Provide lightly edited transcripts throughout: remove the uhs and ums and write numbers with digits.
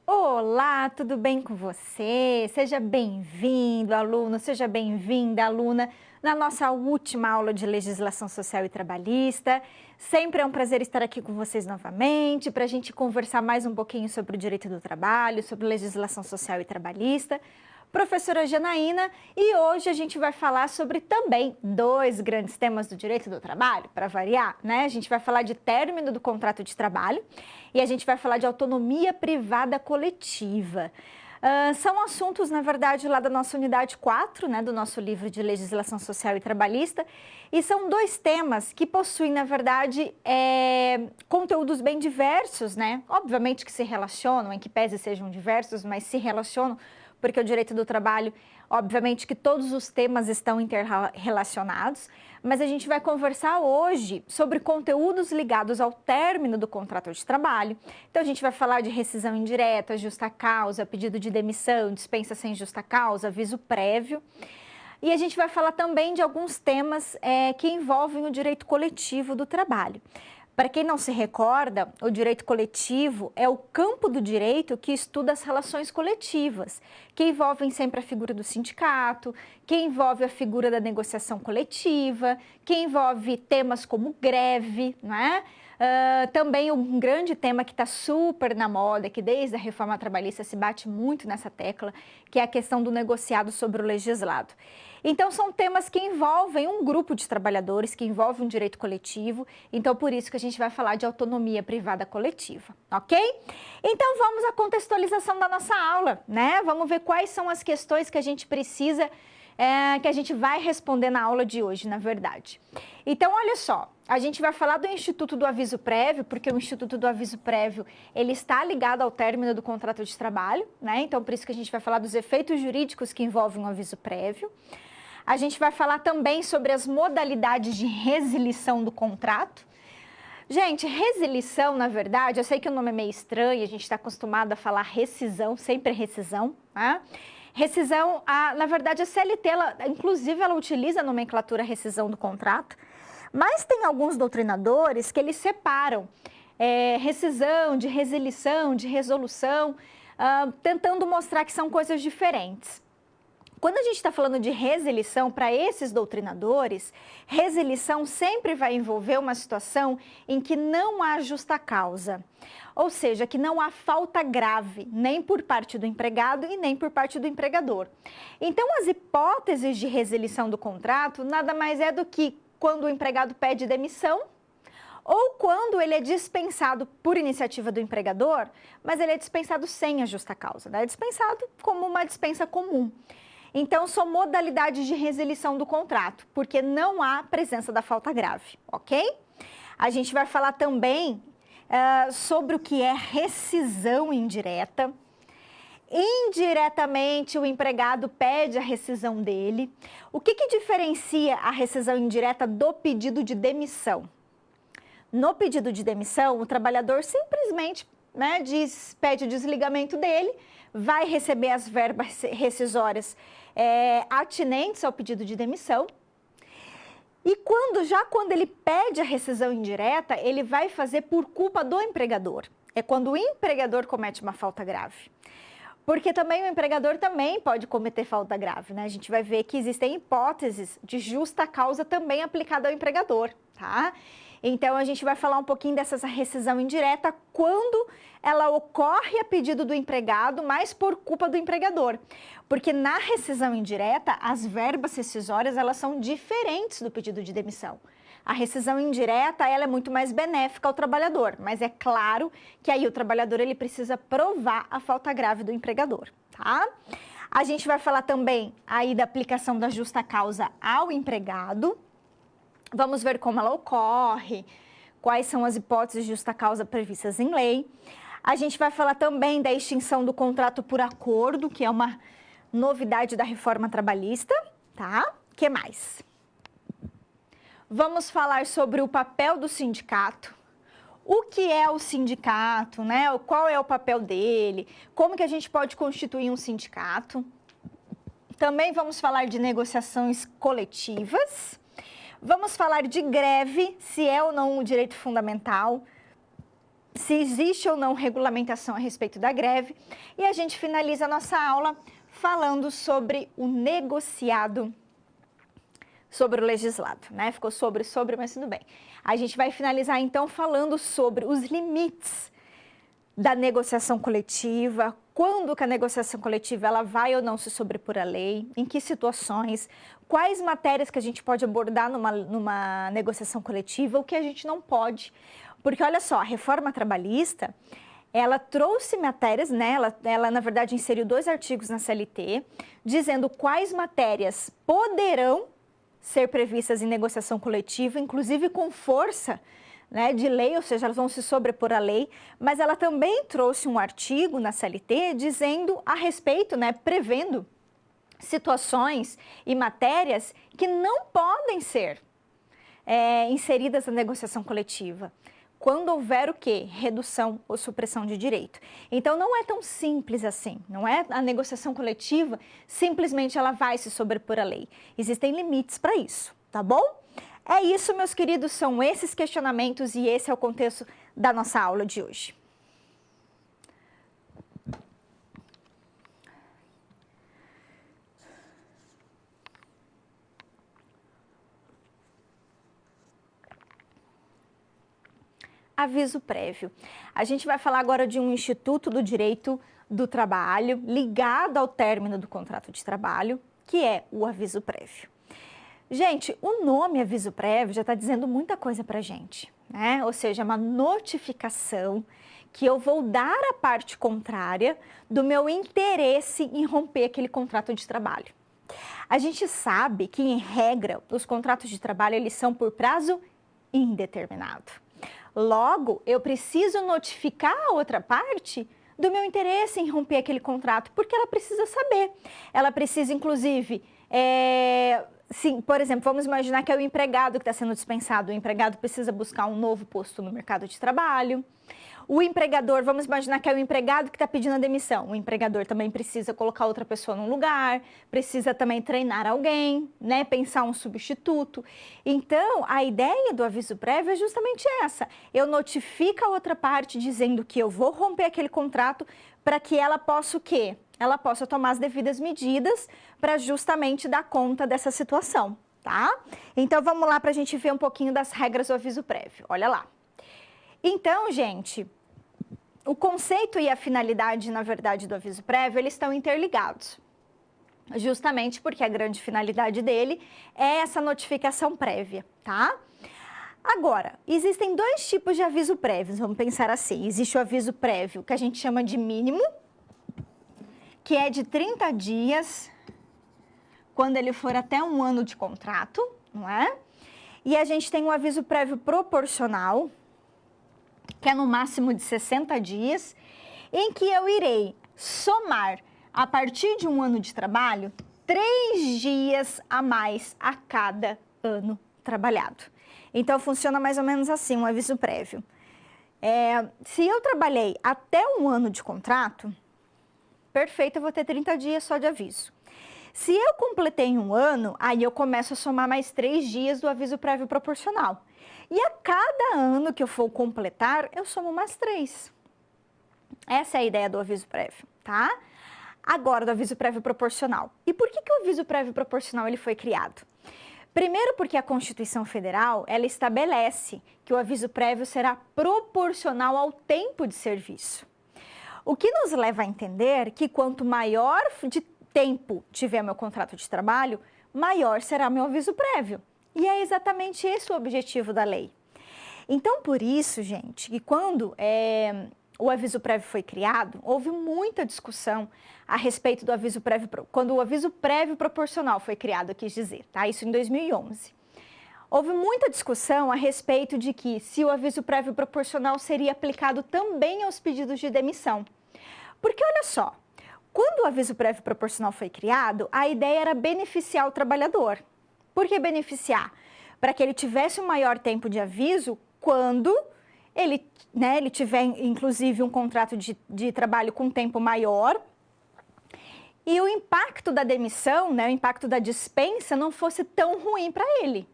Olá, tudo bem com você? Seja bem-vindo, aluno, seja bem-vinda, aluna, na nossa última aula de Legislação Social e Trabalhista. Sempre é um prazer estar aqui com vocês novamente para a gente conversar mais um pouquinho sobre o direito do trabalho, sobre legislação social e trabalhista. Professora Janaína, e hoje a gente vai falar sobre também dois grandes temas do direito do trabalho, para variar, né? A gente vai falar de término do contrato de trabalho e a gente vai falar de autonomia privada coletiva. São assuntos, na verdade, lá da nossa unidade 4, né, do nosso livro de legislação social e trabalhista, e são dois temas que possuem, na verdade, conteúdos bem diversos, né? Obviamente que se relacionam, em que pese sejam diversos, mas se relacionam, porque o direito do trabalho, obviamente que todos os temas estão interrelacionados, mas a gente vai conversar hoje sobre conteúdos ligados ao término do contrato de trabalho. Então, a gente vai falar de rescisão indireta, justa causa, pedido de demissão, dispensa sem justa causa, aviso prévio. E a gente vai falar também de alguns temas que envolvem o direito coletivo do trabalho. Para quem não se recorda, o direito coletivo é o campo do direito que estuda as relações coletivas, que envolvem sempre a figura do sindicato, que envolve a figura da negociação coletiva, que envolve temas como greve, não é? Também um grande tema que está super na moda, que desde a reforma trabalhista se bate muito nessa tecla, que é a questão do negociado sobre o legislado. Então, são temas que envolvem um grupo de trabalhadores, que envolvem um direito coletivo, então por isso que a gente vai falar de autonomia privada coletiva, ok? Então, vamos à contextualização da nossa aula, né? Vamos ver quais são as questões que a gente precisa, que a gente vai responder na aula de hoje, na verdade. Então, olha só, a gente vai falar do Instituto do Aviso Prévio, porque o Instituto do Aviso Prévio, ele está ligado ao término do contrato de trabalho, né? Então, por isso que a gente vai falar dos efeitos jurídicos que envolvem o aviso prévio. A gente vai falar também sobre as modalidades de resilição do contrato. Gente, resilição, na verdade, eu sei que o nome é meio estranho, a gente está acostumado a falar rescisão, sempre é rescisão, né? Rescisão, na verdade, a CLT, inclusive, ela utiliza a nomenclatura rescisão do contrato, mas tem alguns doutrinadores que eles separam rescisão, de resilição, de resolução, tentando mostrar que são coisas diferentes. Quando a gente está falando de resilição, para esses doutrinadores, resilição sempre vai envolver uma situação em que não há justa causa, ou seja, que não há falta grave, nem por parte do empregado e nem por parte do empregador. Então, as hipóteses de resilição do contrato nada mais é do que quando o empregado pede demissão, ou quando ele é dispensado por iniciativa do empregador, mas ele é dispensado sem a justa causa, né? É dispensado como uma dispensa comum. Então, são modalidades de resilição do contrato, porque não há presença da falta grave, ok? A gente vai falar também sobre o que é rescisão indireta. Indiretamente, o empregado pede a rescisão dele. O que diferencia a rescisão indireta do pedido de demissão? No pedido de demissão, o trabalhador simplesmente pede o desligamento dele, vai receber as verbas rescisórias atinentes ao pedido de demissão. E quando ele pede a rescisão indireta, ele vai fazer por culpa do empregador. É quando o empregador comete uma falta grave. Porque também o empregador também pode cometer falta grave, né? A gente vai ver que existem hipóteses de justa causa também aplicada ao empregador, tá? Então, a gente vai falar um pouquinho dessa rescisão indireta quando ela ocorre a pedido do empregado, mas por culpa do empregador. Porque na rescisão indireta, as verbas rescisórias, elas são diferentes do pedido de demissão. A rescisão indireta, ela é muito mais benéfica ao trabalhador, mas é claro que aí o trabalhador, ele precisa provar a falta grave do empregador, tá? A gente vai falar também aí da aplicação da justa causa ao empregado. Vamos ver como ela ocorre, quais são as hipóteses de justa causa previstas em lei. A gente vai falar também da extinção do contrato por acordo, que é uma novidade da reforma trabalhista, tá? O que mais? Vamos falar sobre o papel do sindicato. O que é o sindicato, né? Qual é o papel dele? Como que a gente pode constituir um sindicato? Também vamos falar de negociações coletivas. Vamos falar de greve, se é ou não um direito fundamental. se existe ou não regulamentação a respeito da greve, e a gente finaliza a nossa aula falando sobre o negociado, sobre o legislado, né? Ficou sobre, mas tudo bem. A gente vai finalizar então falando sobre os limites da negociação coletiva, quando que a negociação coletiva ela vai ou não se sobrepor à lei, em que situações, quais matérias que a gente pode abordar numa negociação coletiva, o que a gente não pode. Porque olha só, a reforma trabalhista, ela trouxe matérias, né? Ela na verdade inseriu 2 artigos na CLT, dizendo quais matérias poderão ser previstas em negociação coletiva, inclusive com força, né, de lei, ou seja, elas vão se sobrepor à lei, mas ela também trouxe um artigo na CLT dizendo a respeito, né, prevendo situações e matérias que não podem ser inseridas na negociação coletiva, quando houver o quê? Redução ou supressão de direito. Então, não é tão simples assim, não é a negociação coletiva, simplesmente ela vai se sobrepor à lei. Existem limites para isso, tá bom? É isso, meus queridos, são esses questionamentos e esse é o contexto da nossa aula de hoje. Aviso prévio. A gente vai falar agora de um Instituto do Direito do Trabalho ligado ao término do contrato de trabalho, que é o aviso prévio. Gente, o nome aviso prévio já está dizendo muita coisa para a gente, né? Ou seja, é uma notificação que eu vou dar à parte contrária do meu interesse em romper aquele contrato de trabalho. A gente sabe que, em regra, os contratos de trabalho eles são por prazo indeterminado. Logo, eu preciso notificar a outra parte do meu interesse em romper aquele contrato, porque ela precisa saber. Ela precisa, inclusive, sim, por exemplo, vamos imaginar que é o empregado que está sendo dispensado. O empregado precisa buscar um novo posto no mercado de trabalho. O empregador, vamos imaginar que é o empregado que está pedindo a demissão. O empregador também precisa colocar outra pessoa num lugar, precisa também treinar alguém, né? Pensar um substituto. Então, a ideia do aviso prévio é justamente essa. Eu notifico a outra parte dizendo que eu vou romper aquele contrato para que ela possa o quê? Ela possa tomar as devidas medidas para justamente dar conta dessa situação, tá? Então, vamos lá para a gente ver um pouquinho das regras do aviso prévio. Olha lá. Então, gente, o conceito e a finalidade, na verdade, do aviso prévio, eles estão interligados. Justamente porque a grande finalidade dele é essa notificação prévia, tá? Agora, existem 2 tipos de aviso prévios, vamos pensar assim. Existe o aviso prévio, que a gente chama de mínimo, que é de 30 dias, quando ele for até 1 ano de contrato, não é? E a gente tem um aviso prévio proporcional, que é no máximo de 60 dias, em que eu irei somar, a partir de 1 ano de trabalho, 3 dias a mais a cada ano trabalhado. Então, funciona mais ou menos assim, um aviso prévio. Se eu trabalhei até 1 ano de contrato, perfeito, eu vou ter 30 dias só de aviso. Se eu completei em 1 ano, aí eu começo a somar mais 3 dias do aviso prévio proporcional. E a cada ano que eu for completar, eu somo mais 3. Essa é a ideia do aviso prévio, tá? Agora, do aviso prévio proporcional. E por que o aviso prévio proporcional ele foi criado? Primeiro porque a Constituição Federal, ela estabelece que o aviso prévio será proporcional ao tempo de serviço. O que nos leva a entender que quanto maior de tempo tiver meu contrato de trabalho, maior será meu aviso prévio. E é exatamente esse o objetivo da lei. Então, por isso, gente, que quando o aviso prévio foi criado, houve muita discussão a respeito do aviso prévio, quando o aviso prévio proporcional foi criado, eu quis dizer, tá? Isso em 2011. Houve muita discussão a respeito de que se o aviso prévio proporcional seria aplicado também aos pedidos de demissão. Porque, olha só, quando o aviso prévio proporcional foi criado, a ideia era beneficiar o trabalhador. Por que beneficiar? Para que ele tivesse um maior tempo de aviso quando ele tiver, inclusive, um contrato de trabalho com tempo maior e o impacto da demissão, o impacto da dispensa não fosse tão ruim para ele,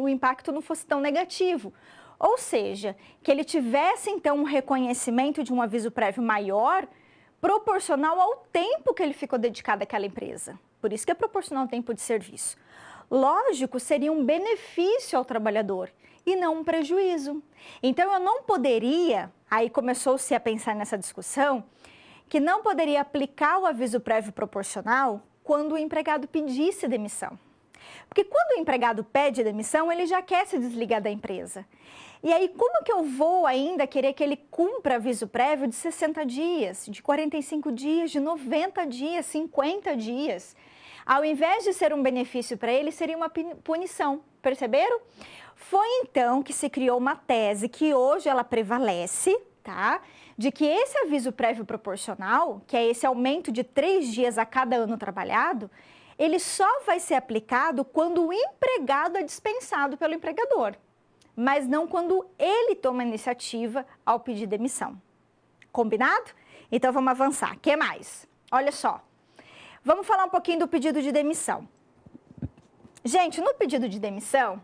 o impacto não fosse tão negativo. Ou seja, que ele tivesse então um reconhecimento de um aviso prévio maior, proporcional ao tempo que ele ficou dedicado àquela empresa. Por isso que é proporcional ao tempo de serviço. Lógico, seria um benefício ao trabalhador e não um prejuízo. Então, eu não poderia, aí começou-se a pensar nessa discussão, que não poderia aplicar o aviso prévio proporcional quando o empregado pedisse demissão. Porque quando o empregado pede demissão, ele já quer se desligar da empresa. E aí, como que eu vou ainda querer que ele cumpra aviso prévio de 60 dias, de 45 dias, de 90 dias, 50 dias? Ao invés de ser um benefício para ele, seria uma punição, perceberam? Foi então que se criou uma tese que hoje ela prevalece, tá? De que esse aviso prévio proporcional, que é esse aumento de 3 dias a cada ano trabalhado, ele só vai ser aplicado quando o empregado é dispensado pelo empregador, mas não quando ele toma a iniciativa ao pedir demissão. Combinado? Então vamos avançar. O que mais? Olha só. Vamos falar um pouquinho do pedido de demissão. Gente, no pedido de demissão,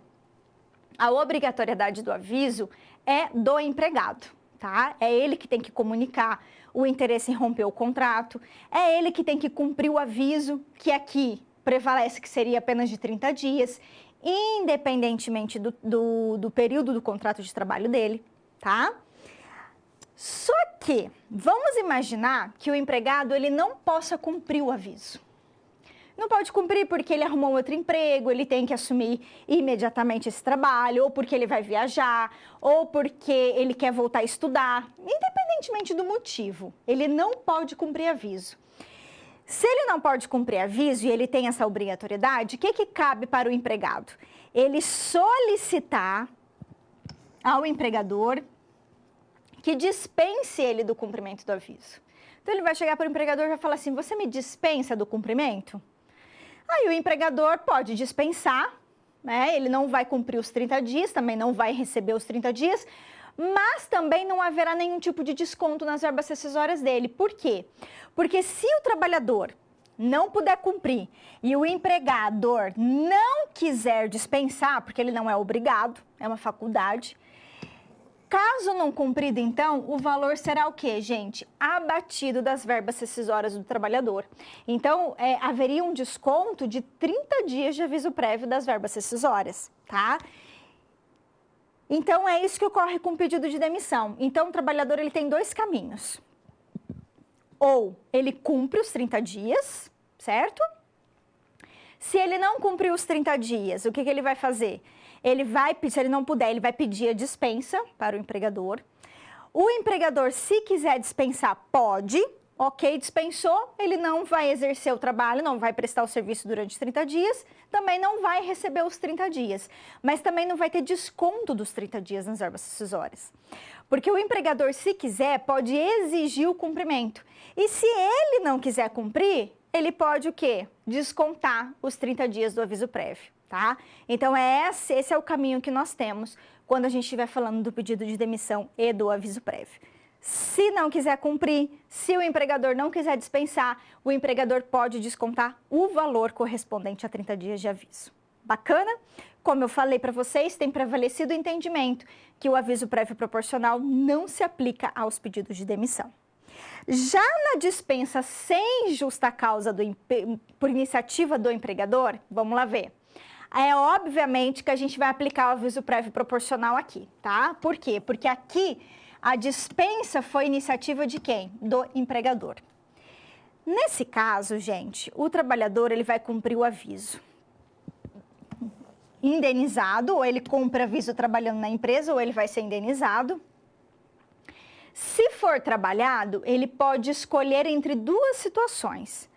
a obrigatoriedade do aviso é do empregado, tá? É ele que tem que comunicar o interesse em romper o contrato, é ele que tem que cumprir o aviso, que aqui prevalece que seria apenas de 30 dias, independentemente do período do contrato de trabalho dele, tá? Só que, vamos imaginar que o empregado ele não possa cumprir o aviso. Não pode cumprir porque ele arrumou outro emprego, ele tem que assumir imediatamente esse trabalho, ou porque ele vai viajar, ou porque ele quer voltar a estudar. Independentemente do motivo, ele não pode cumprir aviso. Se ele não pode cumprir aviso e ele tem essa obrigatoriedade, o que cabe para o empregado? Ele solicitar ao empregador que dispense ele do cumprimento do aviso. Então, ele vai chegar para o empregador e vai falar assim, você me dispensa do cumprimento? Aí, o empregador pode dispensar, né? Ele não vai cumprir os 30 dias, também não vai receber os 30 dias, mas também não haverá nenhum tipo de desconto nas verbas rescisórias dele. Por quê? Porque se o trabalhador não puder cumprir e o empregador não quiser dispensar, porque ele não é obrigado, é uma faculdade, caso não cumprido, então, o valor será o quê, gente? Abatido das verbas rescisórias do trabalhador. Então, haveria um desconto de 30 dias de aviso prévio das verbas rescisórias, tá? Então, é isso que ocorre com o pedido de demissão. Então, o trabalhador ele tem 2 caminhos. Ou ele cumpre os 30 dias, certo? Se ele não cumprir os 30 dias, o que ele vai fazer? Ele vai, se ele não puder, ele vai pedir a dispensa para o empregador. O empregador, se quiser dispensar, pode. Ok, dispensou, ele não vai exercer o trabalho, não vai prestar o serviço durante 30 dias, também não vai receber os 30 dias, mas também não vai ter desconto dos 30 dias nas verbas rescisórias. Porque o empregador, se quiser, pode exigir o cumprimento. E se ele não quiser cumprir, ele pode o quê? Descontar os 30 dias do aviso prévio, tá? Então, esse é o caminho que nós temos quando a gente estiver falando do pedido de demissão e do aviso prévio. Se não quiser cumprir, se o empregador não quiser dispensar, o empregador pode descontar o valor correspondente a 30 dias de aviso. Bacana? Como eu falei para vocês, tem prevalecido o entendimento que o aviso prévio proporcional não se aplica aos pedidos de demissão. Já na dispensa sem justa causa por iniciativa do empregador, vamos lá ver. É obviamente que a gente vai aplicar o aviso prévio proporcional aqui, tá? Por quê? Porque aqui a dispensa foi iniciativa de quem? Do empregador. Nesse caso, gente, o trabalhador ele vai cumprir o aviso indenizado, ou ele cumpre aviso trabalhando na empresa, ou ele vai ser indenizado. Se for trabalhado, ele pode escolher entre 2 situações.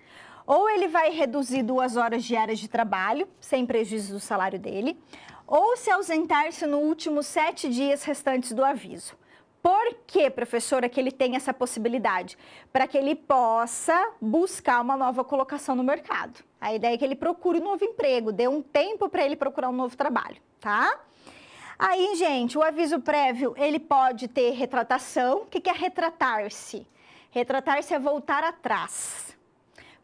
Ou ele vai reduzir 2 horas diárias de trabalho, sem prejuízo do salário dele, ou se ausentar-se nos últimos 7 dias restantes do aviso. Por que, professora, que ele tem essa possibilidade? Para que ele possa buscar uma nova colocação no mercado. A ideia é que ele procure um novo emprego, dê um tempo para ele procurar um novo trabalho, tá? Aí, gente, o aviso prévio, ele pode ter retratação. O que é retratar-se? Retratar-se é voltar atrás.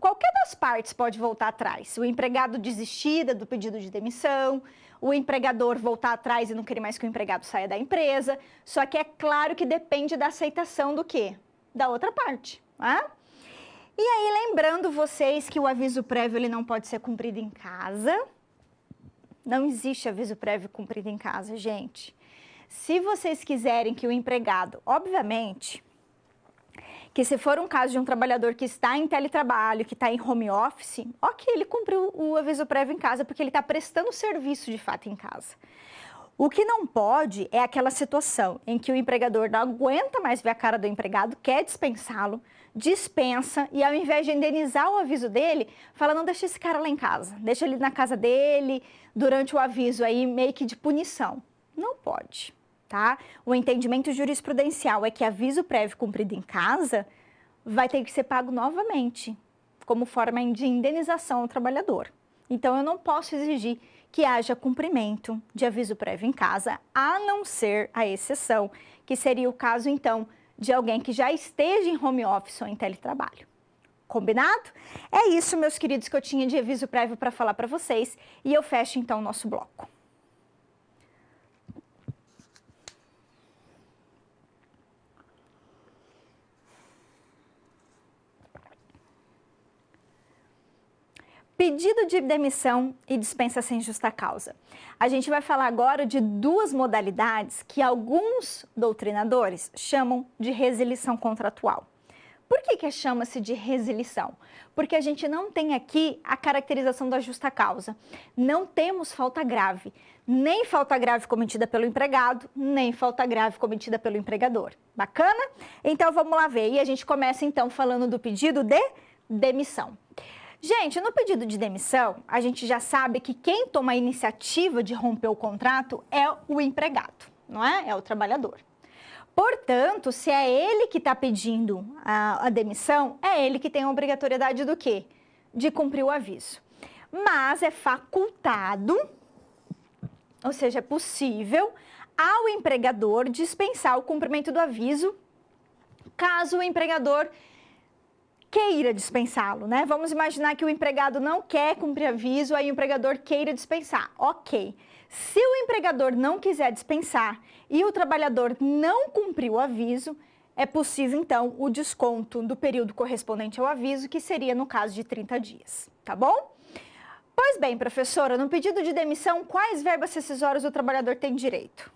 Qualquer das partes pode voltar atrás. O empregado desistir do pedido de demissão, o empregador voltar atrás e não querer mais que o empregado saia da empresa. Só que é claro que depende da aceitação do quê? Da outra parte, né? E aí, lembrando vocês que o aviso prévio ele não pode ser cumprido em casa. Não existe aviso prévio cumprido em casa, gente. Se vocês quiserem que o empregado, obviamente, que se for um caso de um trabalhador que está em teletrabalho, que está em home office, ok, ele cumpriu o aviso prévio em casa, porque ele está prestando serviço de fato em casa. O que não pode é aquela situação em que o empregador não aguenta mais ver a cara do empregado, quer dispensá-lo, dispensa e ao invés de indenizar o aviso dele, fala, não, deixa esse cara lá em casa, deixa ele na casa dele, durante o aviso aí, meio que de punição. Não pode, tá? O entendimento jurisprudencial é que aviso prévio cumprido em casa vai ter que ser pago novamente, como forma de indenização ao trabalhador. Então, eu não posso exigir que haja cumprimento de aviso prévio em casa, a não ser a exceção, que seria o caso, então, de alguém que já esteja em home office ou em teletrabalho. Combinado? É isso, meus queridos, que eu tinha de aviso prévio para falar para vocês, e eu fecho, então, o nosso bloco. Pedido de demissão e dispensa sem justa causa. A gente vai falar agora de duas modalidades que alguns doutrinadores chamam de resilição contratual. Por que chama-se de resilição? Porque a gente não tem aqui a caracterização da justa causa. Não temos falta grave, nem falta grave cometida pelo empregado, nem falta grave cometida pelo empregador. Bacana? Então vamos lá ver. E a gente começa então falando do pedido de demissão. Gente, no pedido de demissão, a gente já sabe que quem toma a iniciativa de romper o contrato é o empregado, não é? É o trabalhador. Portanto, se é ele que está pedindo a demissão, é ele que tem a obrigatoriedade do quê? De cumprir o aviso. Mas é facultado, ou seja, é possível ao empregador dispensar o cumprimento do aviso, caso o empregador queira dispensá-lo, né? Vamos imaginar que o empregado não quer cumprir aviso, aí o empregador queira dispensar. Ok. Se o empregador não quiser dispensar e o trabalhador não cumprir o aviso, é possível, então, o desconto do período correspondente ao aviso, que seria no caso de 30 dias, tá bom? Pois bem, professora, no pedido de demissão, quais verbas rescisórias o trabalhador tem direito?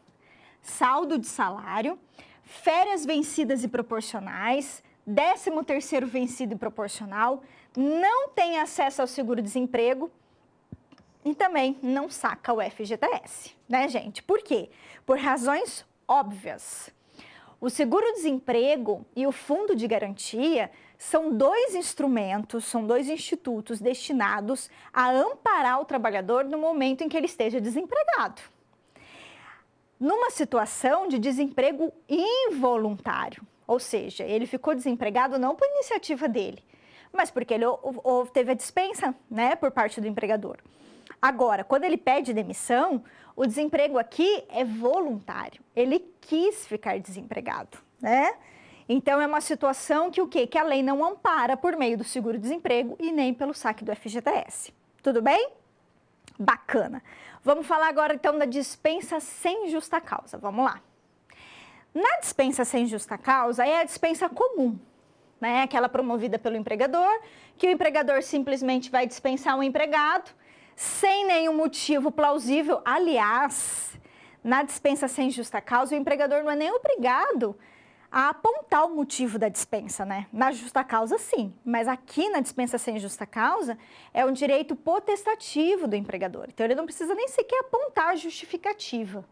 Saldo de salário, férias vencidas e proporcionais, 13º vencido e proporcional, não tem acesso ao seguro-desemprego e também não saca o FGTS, né, gente? Por quê? Por razões óbvias. O seguro-desemprego e o fundo de garantia são dois instrumentos, são dois institutos destinados a amparar o trabalhador no momento em que ele esteja desempregado. Numa situação de desemprego involuntário, ou seja, ele ficou desempregado não por iniciativa dele, mas porque ele teve a dispensa, né, por parte do empregador. Agora, quando ele pede demissão, o desemprego aqui é voluntário. Ele quis ficar desempregado, né? Então, é uma situação que o quê? Que a lei não ampara por meio do seguro-desemprego e nem pelo saque do FGTS. Tudo bem? Bacana. Vamos falar agora, então, da dispensa sem justa causa. Vamos lá. Na dispensa sem justa causa é a dispensa comum, né? Aquela promovida pelo empregador, que o empregador simplesmente vai dispensar um empregado sem nenhum motivo plausível. Aliás, na dispensa sem justa causa, o empregador não é nem obrigado a apontar o motivo da dispensa, né? Na justa causa, sim, mas aqui na dispensa sem justa causa é um direito potestativo do empregador. Então, ele não precisa nem sequer apontar a justificativa.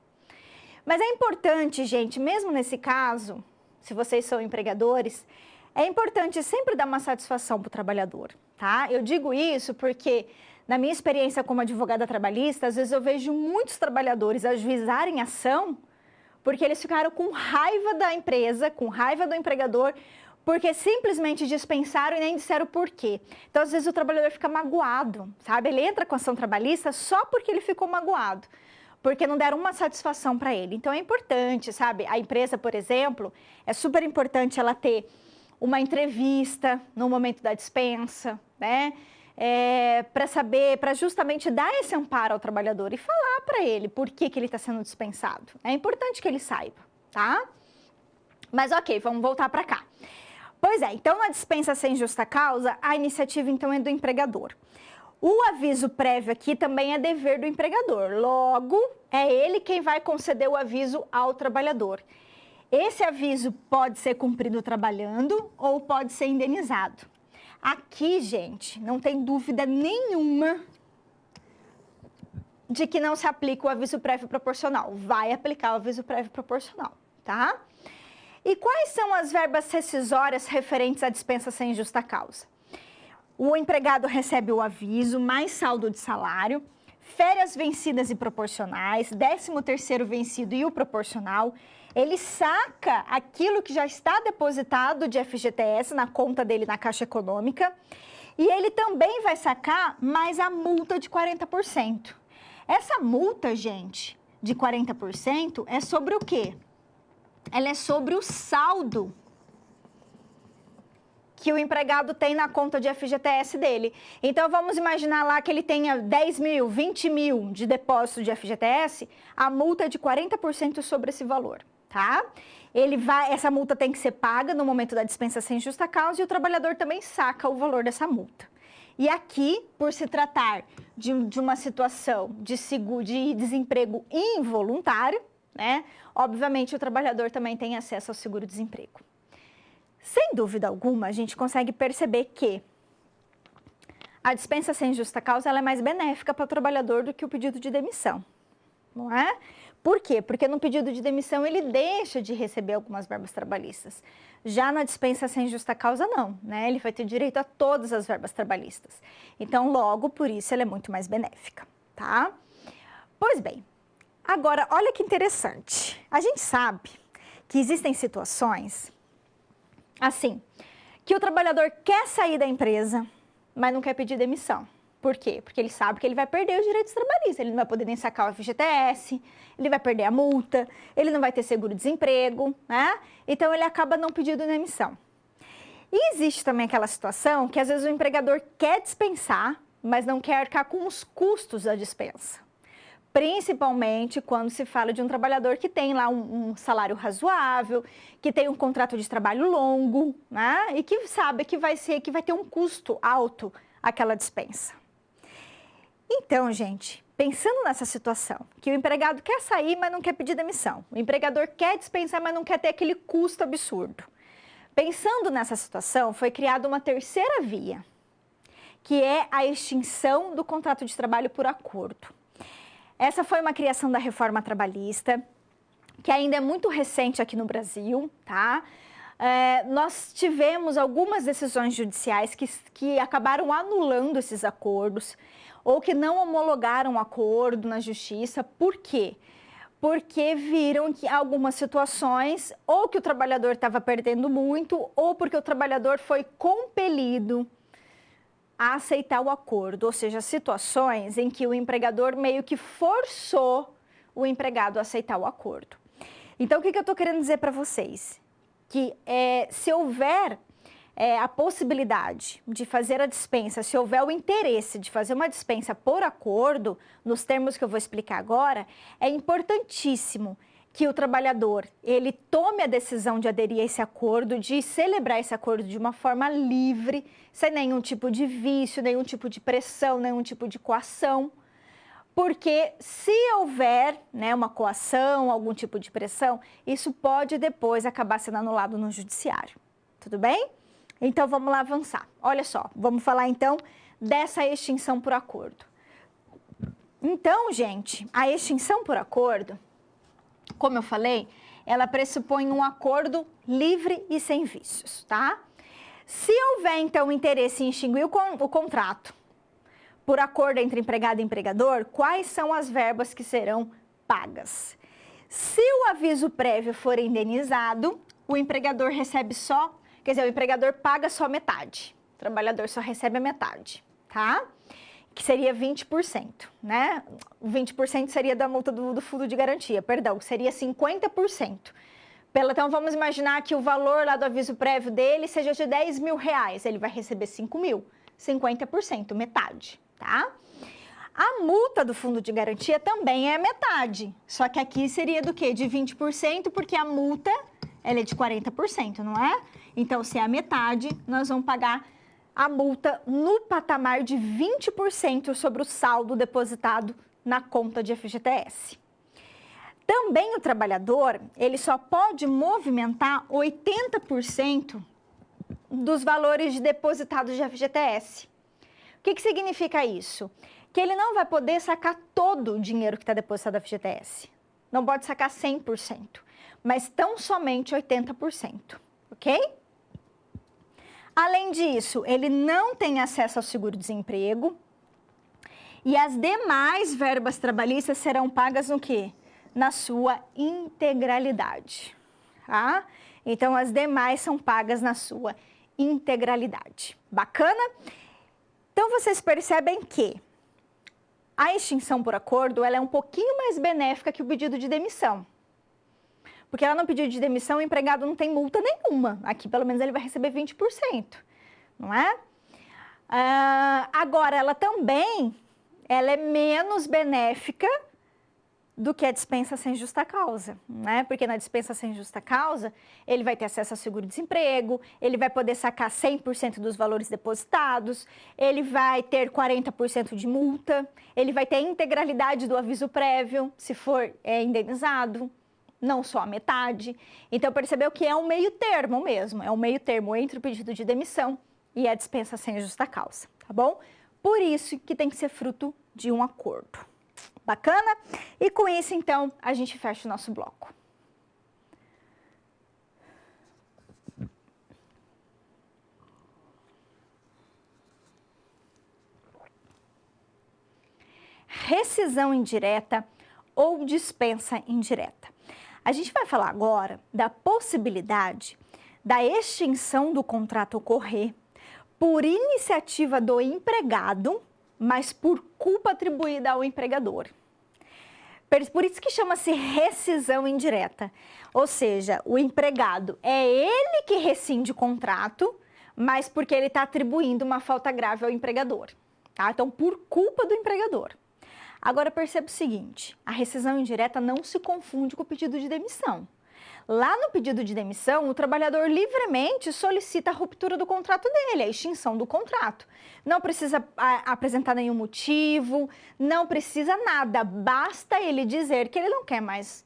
Mas é importante, gente, mesmo nesse caso, se vocês são empregadores, é importante sempre dar uma satisfação para o trabalhador, tá? Eu digo isso porque, na minha experiência como advogada trabalhista, às vezes eu vejo muitos trabalhadores ajuizarem ação porque eles ficaram com raiva da empresa, com raiva do empregador, porque simplesmente dispensaram e nem disseram por quê. Então, às vezes o trabalhador fica magoado, sabe? Ele entra com ação trabalhista só porque ele ficou magoado, porque não deram uma satisfação para ele. Então, é importante, sabe? A empresa, por exemplo, é super importante ela ter uma entrevista no momento da dispensa, né? para saber, para justamente dar esse amparo ao trabalhador e falar para ele por que ele está sendo dispensado. É importante que ele saiba, tá? Mas ok, vamos voltar para cá. Pois é, então na dispensa sem justa causa, a iniciativa então é do empregador. O aviso prévio aqui também é dever do empregador, logo é ele quem vai conceder o aviso ao trabalhador. Esse aviso pode ser cumprido trabalhando ou pode ser indenizado. Aqui, gente, não tem dúvida nenhuma de que não se aplica o aviso prévio proporcional. Vai aplicar o aviso prévio proporcional, tá? E quais são as verbas rescisórias referentes à dispensa sem justa causa? O empregado recebe o aviso, mais saldo de salário, férias vencidas e proporcionais, 13º vencido e o proporcional. Ele saca aquilo que já está depositado de FGTS na conta dele na Caixa Econômica e ele também vai sacar mais a multa de 40%. Essa multa, gente, de 40% é sobre o quê? Ela é sobre o saldo que o empregado tem na conta de FGTS dele. Então, vamos imaginar lá que ele tenha 10 mil, 20 mil de depósito de FGTS, a multa é de 40% sobre esse valor, tá? Essa multa tem que ser paga no momento da dispensa sem justa causa e o trabalhador também saca o valor dessa multa. E aqui, por se tratar de uma situação de desemprego involuntário, né? Obviamente, o trabalhador também tem acesso ao seguro-desemprego. Sem dúvida alguma, a gente consegue perceber que a dispensa sem justa causa ela é mais benéfica para o trabalhador do que o pedido de demissão, não é? Por quê? Porque no pedido de demissão ele deixa de receber algumas verbas trabalhistas. Já na dispensa sem justa causa, não, né? Ele vai ter direito a todas as verbas trabalhistas. Então, logo, por isso, ela é muito mais benéfica, tá? Pois bem, agora, olha que interessante. A gente sabe que existem situações assim, que o trabalhador quer sair da empresa, mas não quer pedir demissão. Por quê? Porque ele sabe que ele vai perder os direitos trabalhistas, ele não vai poder nem sacar o FGTS, ele vai perder a multa, ele não vai ter seguro-desemprego, né? Então, ele acaba não pedindo demissão. E existe também aquela situação que, às vezes, o empregador quer dispensar, mas não quer arcar com os custos da dispensa. Principalmente quando se fala de um trabalhador que tem lá um salário razoável, que tem um contrato de trabalho longo, né? E que sabe que vai ter um custo alto aquela dispensa. Então, gente, pensando nessa situação, que o empregado quer sair, mas não quer pedir demissão, o empregador quer dispensar, mas não quer ter aquele custo absurdo. Pensando nessa situação, foi criada uma terceira via, que é a extinção do contrato de trabalho por acordo. Essa foi uma criação da reforma trabalhista, que ainda é muito recente aqui no Brasil, tá? Nós tivemos algumas decisões judiciais que acabaram anulando esses acordos ou que não homologaram o acordo na justiça. Por quê? Porque viram que algumas situações, ou que o trabalhador estava perdendo muito, ou porque o trabalhador foi compelido a aceitar o acordo, ou seja, situações em que o empregador meio que forçou o empregado a aceitar o acordo. Então, o que eu estou querendo dizer para vocês? Que se houver a possibilidade de fazer a dispensa, se houver o interesse de fazer uma dispensa por acordo, nos termos que eu vou explicar agora, é importantíssimo que o trabalhador ele tome a decisão de aderir a esse acordo, de celebrar esse acordo de uma forma livre, sem nenhum tipo de vício, nenhum tipo de pressão, nenhum tipo de coação. Porque se houver, né, uma coação, algum tipo de pressão, isso pode depois acabar sendo anulado no judiciário. Tudo bem? Então, vamos lá avançar. Olha só, vamos falar então dessa extinção por acordo. Então, gente, a extinção por acordo, como eu falei, ela pressupõe um acordo livre e sem vícios, tá? Se houver, então, interesse em extinguir o contrato por acordo entre empregado e empregador, quais são as verbas que serão pagas? Se o aviso prévio for indenizado, o empregador recebe só, quer dizer, o empregador paga só metade, o trabalhador só recebe a metade, tá? Que seria 20%, né? O 20% seria da multa do fundo de garantia, perdão, seria 50%. Então, vamos imaginar que o valor lá do aviso prévio dele seja de 10 mil reais, ele vai receber 5 mil. 50%, metade, tá? A multa do fundo de garantia também é metade, só que aqui seria do quê? De 20%, porque a multa ela é de 40%, não é? Então, se é a metade, nós vamos pagar a multa no patamar de 20% sobre o saldo depositado na conta de FGTS. Também o trabalhador, ele só pode movimentar 80% dos valores depositados de FGTS. O que significa isso? Que ele não vai poder sacar todo o dinheiro que está depositado na FGTS. Não pode sacar 100%, mas tão somente 80%, ok? Além disso, ele não tem acesso ao seguro-desemprego e as demais verbas trabalhistas serão pagas no quê? Na sua integralidade, tá? Então, as demais são pagas na sua integralidade. Bacana? Então, vocês percebem que a extinção por acordo ela é um pouquinho mais benéfica que o pedido de demissão. Porque lá no pedido de demissão o empregado não tem multa nenhuma. Aqui, pelo menos, ele vai receber 20%, não é? Agora, ela é menos benéfica do que a dispensa sem justa causa, né? Porque na dispensa sem justa causa, ele vai ter acesso ao seguro-desemprego, ele vai poder sacar 100% dos valores depositados, ele vai ter 40% de multa, ele vai ter a integralidade do aviso prévio, se for indenizado, não só a metade. Então, percebeu que é um meio termo mesmo, é um meio termo entre o pedido de demissão e a dispensa sem justa causa, tá bom? Por isso que tem que ser fruto de um acordo. Bacana? E com isso, então, a gente fecha o nosso bloco. Rescisão indireta ou dispensa indireta. A gente vai falar agora da possibilidade da extinção do contrato ocorrer por iniciativa do empregado, mas por culpa atribuída ao empregador. Por isso que chama-se rescisão indireta. Ou seja, o empregado é ele que rescinde o contrato, mas porque ele está atribuindo uma falta grave ao empregador. Tá? Então, por culpa do empregador. Agora, perceba o seguinte, a rescisão indireta não se confunde com o pedido de demissão. Lá no pedido de demissão, o trabalhador livremente solicita a ruptura do contrato dele, a extinção do contrato. Não precisa apresentar nenhum motivo, não precisa nada, basta ele dizer que ele não quer mais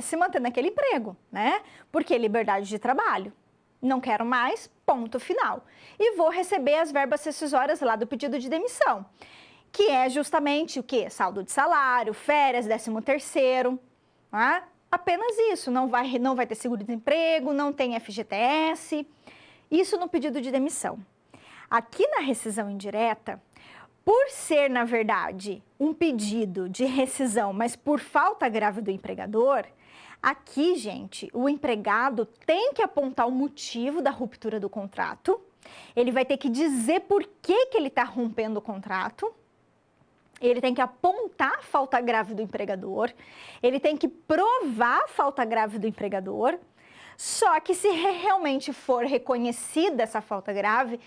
se manter naquele emprego, né? Porque é liberdade de trabalho. Não quero mais, ponto final. E vou receber as verbas rescisórias lá do pedido de demissão, que é justamente o quê? Saldo de salário, férias, 13º, né? Apenas isso, não vai ter seguro-desemprego, não tem FGTS, isso no pedido de demissão. Aqui na rescisão indireta, por ser, na verdade, um pedido de rescisão, mas por falta grave do empregador, aqui, gente, o empregado tem que apontar o motivo da ruptura do contrato, ele vai ter que dizer por que ele está rompendo o contrato, ele tem que apontar a falta grave do empregador, ele tem que provar a falta grave do empregador, só que se realmente for reconhecida essa falta grave,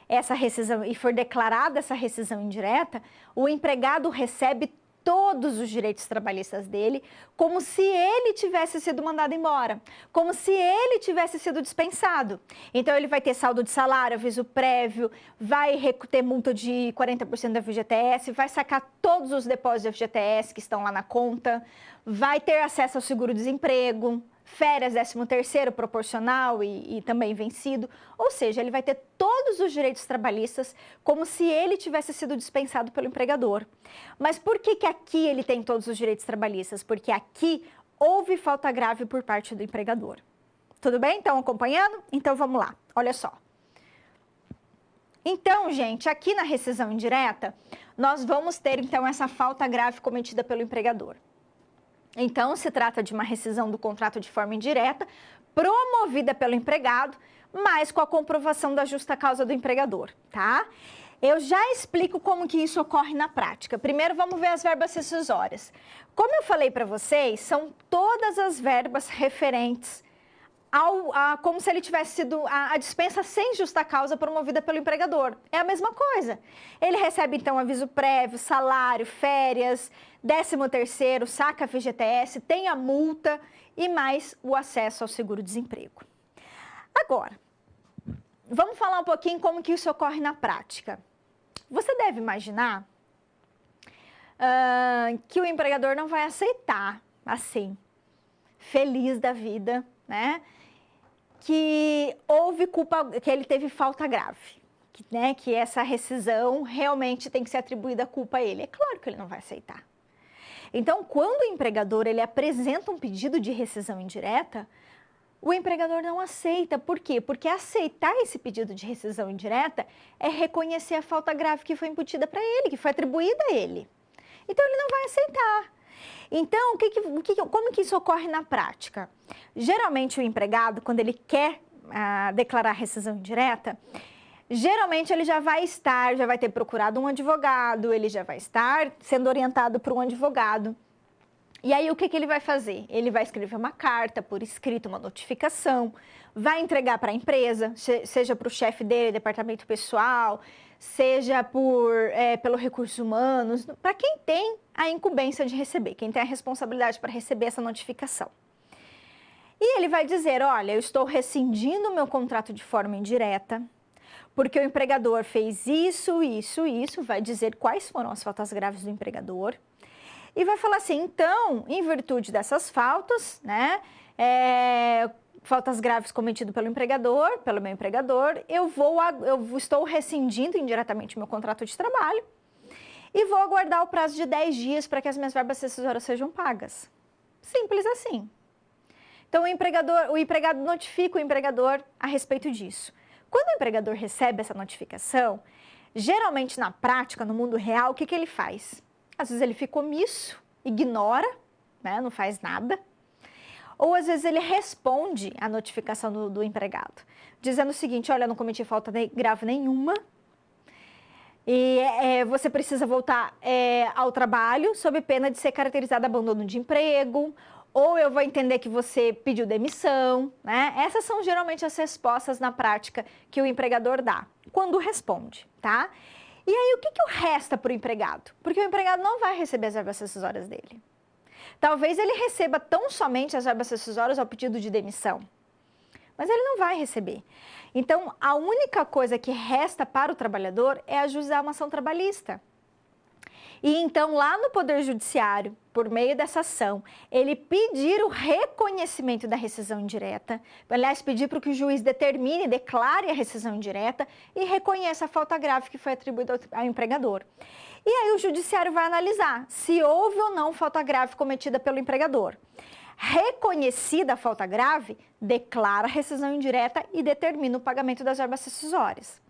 essa rescisão, e for declarada essa rescisão indireta, o empregado recebe todos os direitos trabalhistas dele, como se ele tivesse sido mandado embora, como se ele tivesse sido dispensado. Então, ele vai ter saldo de salário, aviso prévio, vai ter multa de 40% da FGTS, vai sacar todos os depósitos da FGTS que estão lá na conta, vai ter acesso ao seguro-desemprego, férias, 13º proporcional e também vencido, ou seja, ele vai ter todos os direitos trabalhistas como se ele tivesse sido dispensado pelo empregador. Mas por que aqui ele tem todos os direitos trabalhistas? Porque aqui houve falta grave por parte do empregador. Tudo bem? Estão acompanhando? Então vamos lá, olha só. Então, gente, aqui na rescisão indireta, nós vamos ter então essa falta grave cometida pelo empregador. Então, se trata de uma rescisão do contrato de forma indireta, promovida pelo empregado, mas com a comprovação da justa causa do empregador, tá? Eu já explico como que isso ocorre na prática. Primeiro, vamos ver as verbas rescisórias. Como eu falei para vocês, são todas as verbas referentes como se ele tivesse sido a dispensa sem justa causa promovida pelo empregador. É a mesma coisa. Ele recebe, então, aviso prévio, salário, férias, 13º, saca FGTS, tem a multa e mais o acesso ao seguro-desemprego. Agora, vamos falar um pouquinho como que isso ocorre na prática. Você deve imaginar que o empregador não vai aceitar, assim, feliz da vida, né? Que houve culpa, que ele teve falta grave, que essa rescisão realmente tem que ser atribuída a culpa a ele. É claro que ele não vai aceitar. Então, quando o empregador ele apresenta um pedido de rescisão indireta, o empregador não aceita. Por quê? Porque aceitar esse pedido de rescisão indireta é reconhecer a falta grave que foi imputida para ele, que foi atribuída a ele. Então, ele não vai aceitar. Então, como que isso ocorre na prática? Geralmente, o empregado, quando ele quer declarar rescisão indireta, geralmente ele já vai ter procurado um advogado, ele já vai estar sendo orientado por um advogado. E aí, o que ele vai fazer? Ele vai escrever uma carta por escrito, uma notificação, vai entregar para a empresa, seja para o chefe dele, departamento pessoal, seja pelo recursos humanos, para quem tem a incumbência de receber, quem tem a responsabilidade para receber essa notificação. E ele vai dizer, olha, eu estou rescindindo o meu contrato de forma indireta, porque o empregador fez isso, vai dizer quais foram as faltas graves do empregador, e vai falar assim, então, em virtude dessas faltas, né, faltas graves cometidas pelo meu empregador, eu estou rescindindo indiretamente o meu contrato de trabalho e vou aguardar o prazo de 10 dias para que as minhas verbas rescisórias sejam pagas. Simples assim. Então, o empregado notifica o empregador a respeito disso. Quando o empregador recebe essa notificação, geralmente na prática, no mundo real, o que ele faz? Às vezes ele fica omisso, ignora, né, não faz nada. Ou às vezes ele responde à notificação do empregado, dizendo o seguinte, olha, não cometi falta grave nenhuma e você precisa voltar ao trabalho sob pena de ser caracterizado abandono de emprego, ou eu vou entender que você pediu demissão, né? Essas são geralmente as respostas na prática que o empregador dá, quando responde, tá? E aí, o que resta para o empregado? Porque o empregado não vai receber as verbas rescisórias dele. Talvez ele receba tão somente as verbas rescisórias ao pedido de demissão, mas ele não vai receber. Então, a única coisa que resta para o trabalhador é ajuizar uma ação trabalhista. E então, lá no Poder Judiciário, por meio dessa ação, ele pedir o reconhecimento da rescisão indireta, aliás, pedir para que o juiz determine, declare a rescisão indireta e reconheça a falta grave que foi atribuída ao empregador. E aí o judiciário vai analisar se houve ou não falta grave cometida pelo empregador. Reconhecida a falta grave, declara a rescisão indireta e determina o pagamento das verbas rescisórias.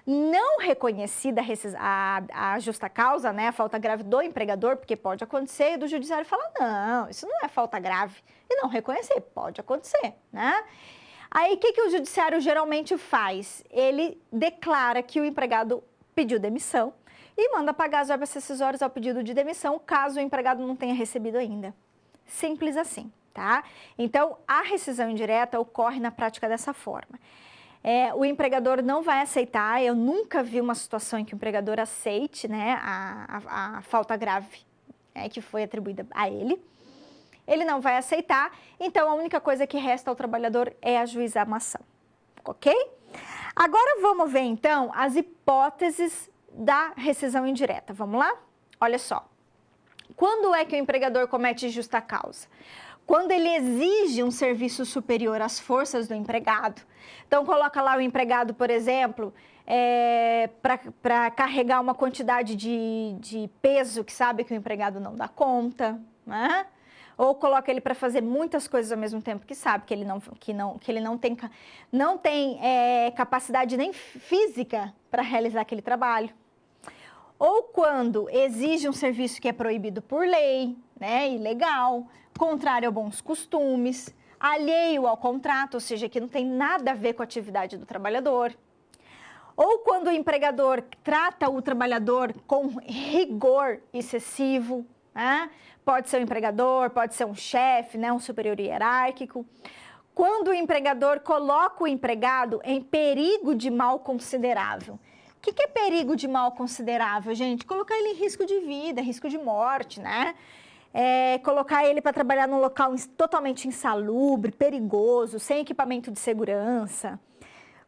Não reconhecida a justa causa, né, a falta grave do empregador, porque pode acontecer, e do judiciário fala, não, isso não é falta grave, e não reconhecer, pode acontecer, né? Aí, o que o judiciário geralmente faz? Ele declara que o empregado pediu demissão e manda pagar as verbas rescisórias ao pedido de demissão, caso o empregado não tenha recebido ainda. Simples assim, tá? Então, a rescisão indireta ocorre na prática dessa forma. O empregador não vai aceitar, eu nunca vi uma situação em que o empregador aceite, né, a falta grave que foi atribuída a ele. Ele não vai aceitar, então a única coisa que resta ao trabalhador é ajuizar uma ação, ok? Agora vamos ver então as hipóteses da rescisão indireta, vamos lá? Olha só, quando é que o empregador comete justa causa? Quando ele exige um serviço superior às forças do empregado. Então, coloca lá o empregado, por exemplo, para carregar uma quantidade de peso que sabe que o empregado não dá conta, né? Ou coloca ele para fazer muitas coisas ao mesmo tempo que sabe que ele não tem capacidade nem física para realizar aquele trabalho. Ou quando exige um serviço que é proibido por lei, né, ilegal, contrário a bons costumes, alheio ao contrato, ou seja, que não tem nada a ver com a atividade do trabalhador. Ou quando o empregador trata o trabalhador com rigor excessivo, né? Pode ser um empregador, pode ser um chefe, né, um superior hierárquico. quando o empregador coloca o empregado em perigo de mal considerável. O que é perigo de mal considerável, gente? Colocar ele em risco de vida, risco de morte, né? Colocar ele para trabalhar num local totalmente insalubre, perigoso, sem equipamento de segurança.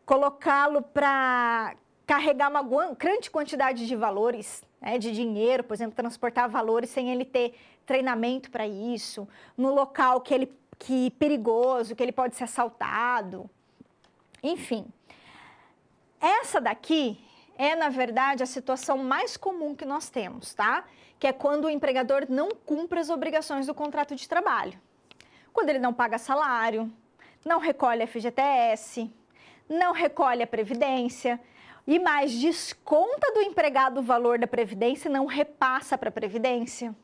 Colocá-lo para carregar uma grande quantidade de valores, né, de dinheiro, por exemplo, transportar valores sem ele ter treinamento para isso, no local que perigoso, que ele pode ser assaltado. Enfim, essa daqui é, na verdade, a situação mais comum que nós temos, tá? Que é quando o empregador não cumpre as obrigações do contrato de trabalho. Quando ele não paga salário, não recolhe a FGTS, não recolhe a Previdência e mais, desconta do empregado o valor da Previdência e não repassa para a Previdência.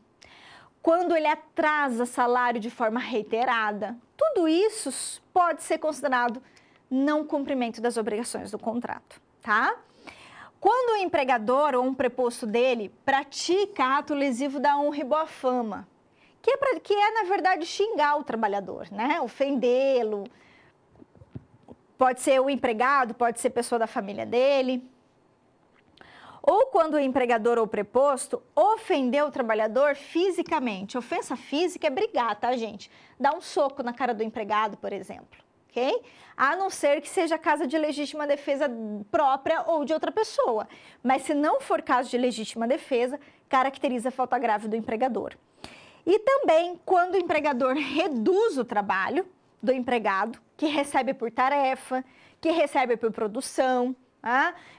Quando ele atrasa salário de forma reiterada, tudo isso pode ser considerado não cumprimento das obrigações do contrato, tá? Quando o empregador ou um preposto dele pratica ato lesivo da honra e boa fama, que é na verdade xingar o trabalhador, né? Ofendê-lo, pode ser o empregado, pode ser pessoa da família dele. Ou quando o empregador ou o preposto ofendeu o trabalhador fisicamente. Ofensa física é brigar, tá, gente? Dar um soco na cara do empregado, por exemplo, ok? A não ser que seja caso de legítima defesa própria ou de outra pessoa. Mas se não for caso de legítima defesa, caracteriza a falta grave do empregador. E também quando o empregador reduz o trabalho do empregado, que recebe por tarefa, que recebe por produção,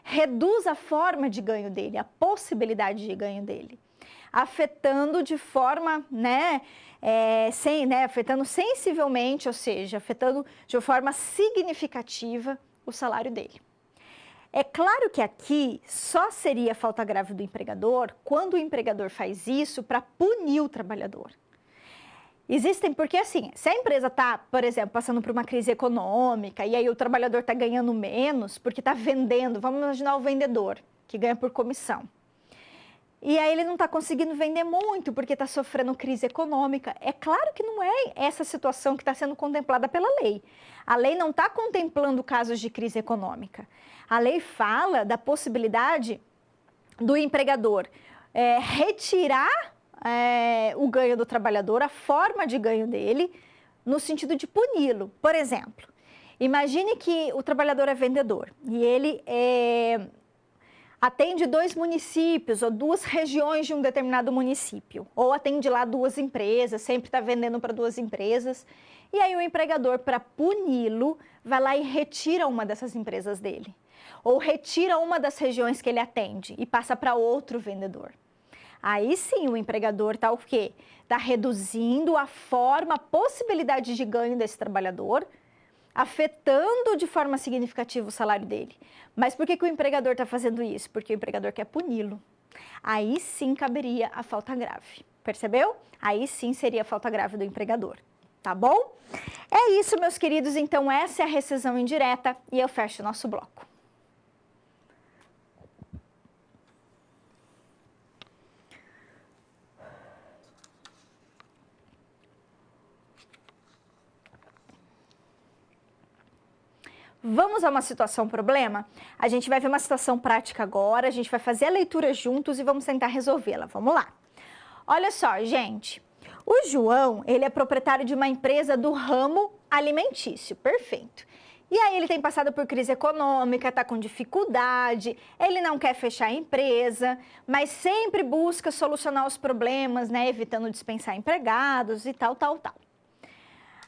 reduz a forma de ganho dele, a possibilidade de ganho dele, afetando de forma, afetando sensivelmente, ou seja, afetando de forma significativa o salário dele. É claro que aqui só seria falta grave do empregador quando o empregador faz isso para punir o trabalhador. Existem, porque assim, se a empresa está, por exemplo, passando por uma crise econômica e aí o trabalhador está ganhando menos porque está vendendo, vamos imaginar o vendedor que ganha por comissão. E aí ele não está conseguindo vender muito porque está sofrendo crise econômica. É claro que não é essa situação que está sendo contemplada pela lei. A lei não está contemplando casos de crise econômica. A lei fala da possibilidade do empregador retirar o ganho do trabalhador, a forma de ganho dele, no sentido de puni-lo. Por exemplo, imagine que o trabalhador é vendedor e ele atende 2 municípios ou 2 regiões de um determinado município, ou atende lá 2 empresas, sempre está vendendo para 2 empresas, e aí o empregador, para puni-lo, vai lá e retira uma dessas empresas dele, ou retira uma das regiões que ele atende e passa para outro vendedor. Aí sim o empregador está o quê? Está reduzindo a forma, a possibilidade de ganho desse trabalhador, afetando de forma significativa o salário dele. Mas por que o empregador está fazendo isso? Porque o empregador quer puni-lo. Aí sim caberia a falta grave, percebeu? Aí sim seria a falta grave do empregador, tá bom? É isso, meus queridos, então essa é a rescisão indireta e eu fecho o nosso bloco. Vamos a uma situação problema? A gente vai ver uma situação prática agora, a gente vai fazer a leitura juntos e vamos tentar resolvê-la. Vamos lá. Olha só, gente. O João, ele é proprietário de uma empresa do ramo alimentício, perfeito. E aí ele tem passado por crise econômica, está com dificuldade, ele não quer fechar a empresa, mas sempre busca solucionar os problemas, né, evitando dispensar empregados e tal.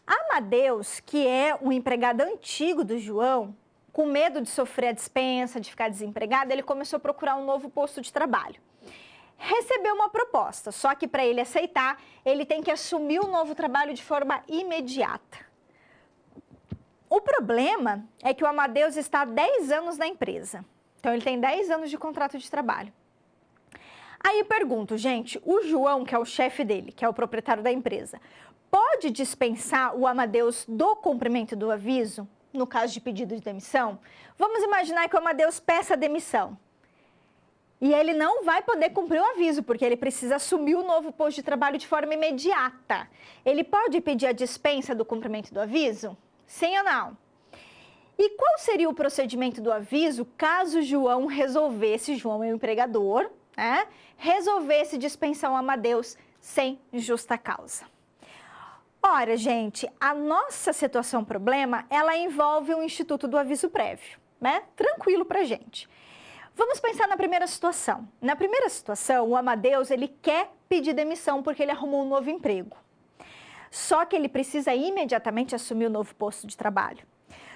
Amadeus, que é um empregado antigo do João, com medo de sofrer a dispensa, de ficar desempregado, ele começou a procurar um novo posto de trabalho. Recebeu uma proposta, só que para ele aceitar, ele tem que assumir o novo trabalho de forma imediata. O problema é que o Amadeus está há 10 anos na empresa, então ele tem 10 anos de contrato de trabalho. Aí eu pergunto, gente, o João, que é o chefe dele, que é o proprietário da empresa, pode dispensar o Amadeus do cumprimento do aviso, no caso de pedido de demissão? Vamos imaginar que o Amadeus peça demissão. E ele não vai poder cumprir o aviso, porque ele precisa assumir o novo posto de trabalho de forma imediata. Ele pode pedir a dispensa do cumprimento do aviso? Sim ou não? E qual seria o procedimento do aviso caso João resolvesse, João é o empregador, né, resolvesse dispensar o Amadeus sem justa causa? Ora, gente, a nossa situação problema, ela envolve o Instituto do Aviso Prévio, né? Tranquilo pra gente. Vamos pensar na primeira situação. Na primeira situação, o Amadeus, ele quer pedir demissão porque ele arrumou um novo emprego. Só que ele precisa imediatamente assumir o novo posto de trabalho.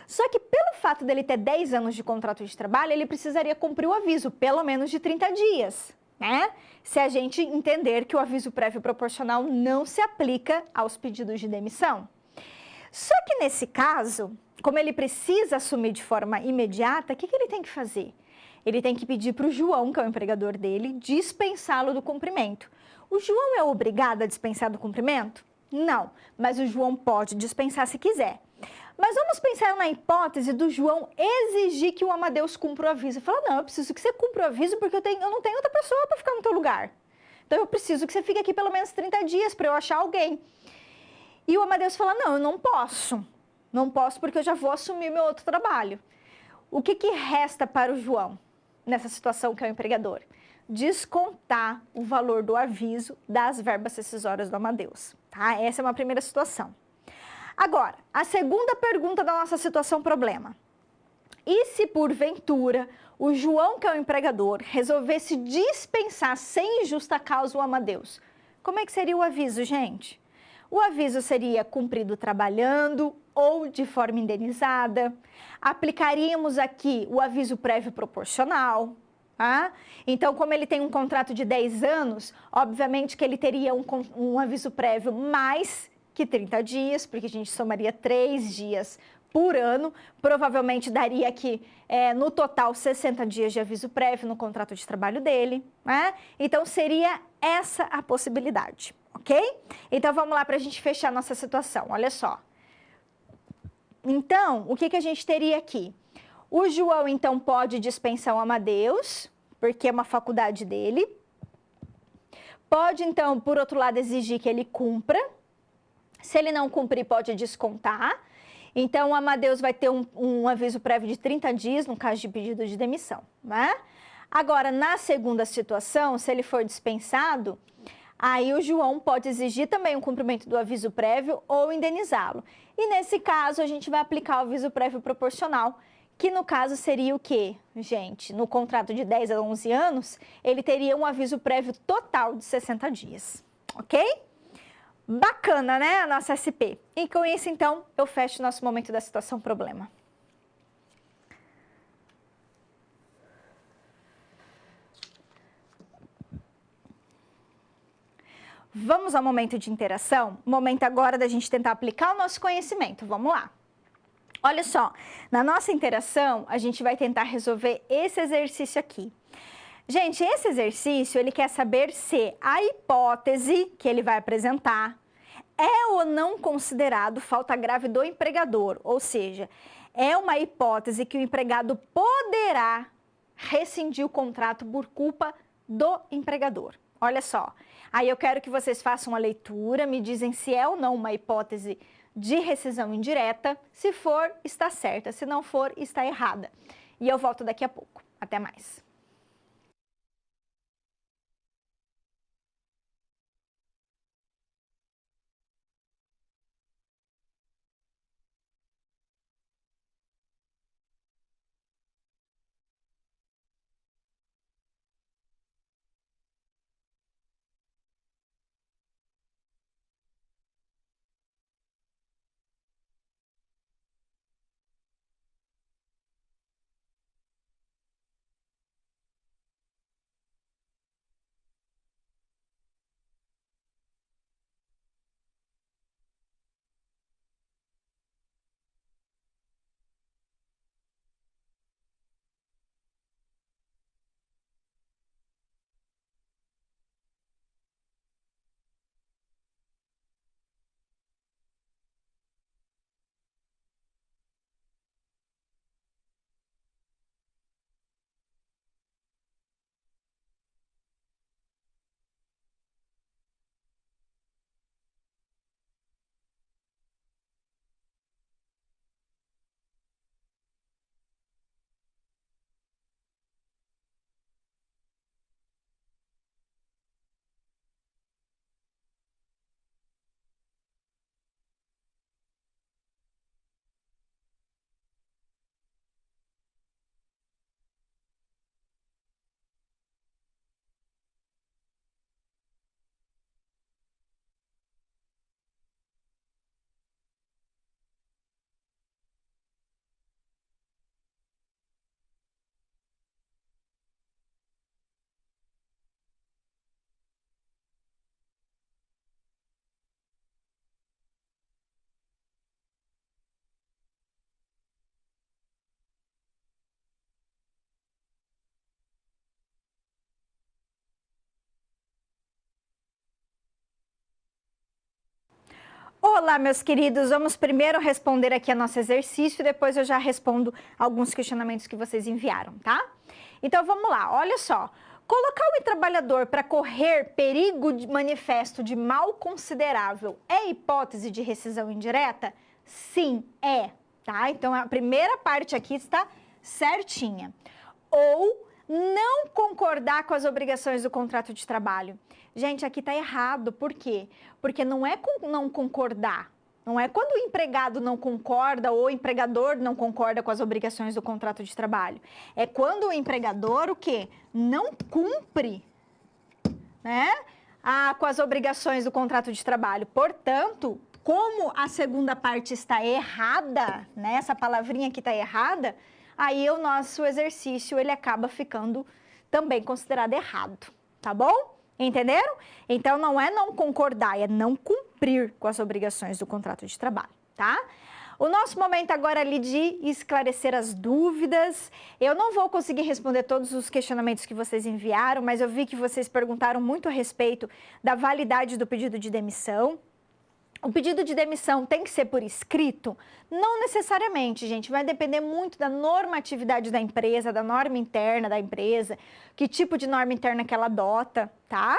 Só que pelo fato dele ter 10 anos de contrato de trabalho, ele precisaria cumprir o aviso, pelo menos de 30 dias, né? Se a gente entender que o aviso prévio proporcional não se aplica aos pedidos de demissão. Só que nesse caso, como ele precisa assumir de forma imediata, o que ele tem que fazer? Ele tem que pedir para o João, que é o empregador dele, dispensá-lo do cumprimento. O João é obrigado a dispensar do cumprimento? Não, mas o João pode dispensar se quiser. Mas vamos pensar na hipótese do João exigir que o Amadeus cumpra o aviso. Fala, não, eu preciso que você cumpra o aviso porque eu não tenho outra pessoa para ficar no teu lugar. Então eu preciso que você fique aqui pelo menos 30 dias para eu achar alguém. E o Amadeus fala, não, eu não posso. Não posso porque eu já vou assumir meu outro trabalho. O que resta para o João nessa situação que é o empregador? Descontar o valor do aviso das verbas rescisórias do Amadeus. Tá? Essa é uma primeira situação. Agora, a segunda pergunta da nossa situação problema. E se porventura o João, que é o empregador, resolvesse dispensar sem justa causa o Amadeus? Como é que seria o aviso, gente? O aviso seria cumprido trabalhando ou de forma indenizada. Aplicaríamos aqui o aviso prévio proporcional. Tá? Então, como ele tem um contrato de 10 anos, obviamente que ele teria um aviso prévio mais que 30 dias, porque a gente somaria 3 dias por ano, provavelmente daria aqui, no total, 60 dias de aviso prévio no contrato de trabalho dele, né? Então, seria essa a possibilidade, ok? Então, vamos lá para a gente fechar nossa situação, olha só. Então, o que a gente teria aqui? O João, então, pode dispensar o Amadeus, porque é uma faculdade dele. Pode, então, por outro lado, exigir que ele cumpra. Se ele não cumprir, pode descontar. Então, o Amadeus vai ter um aviso prévio de 30 dias, no caso de pedido de demissão, né? Agora, na segunda situação, se ele for dispensado, aí o João pode exigir também o cumprimento do aviso prévio ou indenizá-lo. E nesse caso, a gente vai aplicar o aviso prévio proporcional, que no caso seria o quê, gente? No contrato de 10 a 11 anos, ele teria um aviso prévio total de 60 dias, ok? Bacana, né, a nossa SP. E com isso, então, eu fecho o nosso momento da situação problema. Vamos ao momento de interação? Momento agora da gente tentar aplicar o nosso conhecimento. Vamos lá. Olha só, na nossa interação, a gente vai tentar resolver esse exercício aqui. Gente, esse exercício, ele quer saber se a hipótese que ele vai apresentar é ou não considerado falta grave do empregador, ou seja, é uma hipótese que o empregado poderá rescindir o contrato por culpa do empregador. Olha só, aí eu quero que vocês façam a leitura, me dizem se é ou não uma hipótese de rescisão indireta. Se for, está certa, se não for, está errada. E eu volto daqui a pouco. Até mais. Olá, meus queridos, vamos primeiro responder aqui a nosso exercício e depois eu já respondo alguns questionamentos que vocês enviaram, tá? Então vamos lá, olha só. Colocar o trabalhador para correr perigo manifesto de mal considerável é hipótese de rescisão indireta? Sim, é, tá? Então a primeira parte aqui está certinha. Ou não concordar com as obrigações do contrato de trabalho. Gente, aqui está errado. Por quê? Porque não é não concordar. Não é quando o empregado não concorda ou o empregador não concorda com as obrigações do contrato de trabalho. É quando o empregador, o quê? Não cumpre, né? Com as obrigações do contrato de trabalho. Portanto, como a segunda parte está errada, né? Essa palavrinha aqui está errada, aí o nosso exercício ele acaba ficando também considerado errado, tá bom? Entenderam? Então, não é não concordar, é não cumprir com as obrigações do contrato de trabalho, tá? O nosso momento agora ali de esclarecer as dúvidas. Eu não vou conseguir responder todos os questionamentos que vocês enviaram, mas eu vi que vocês perguntaram muito a respeito da validade do pedido de demissão. O pedido de demissão tem que ser por escrito? Não necessariamente, gente. Vai depender muito da normatividade da empresa, da norma interna da empresa, que tipo de norma interna que ela adota, tá?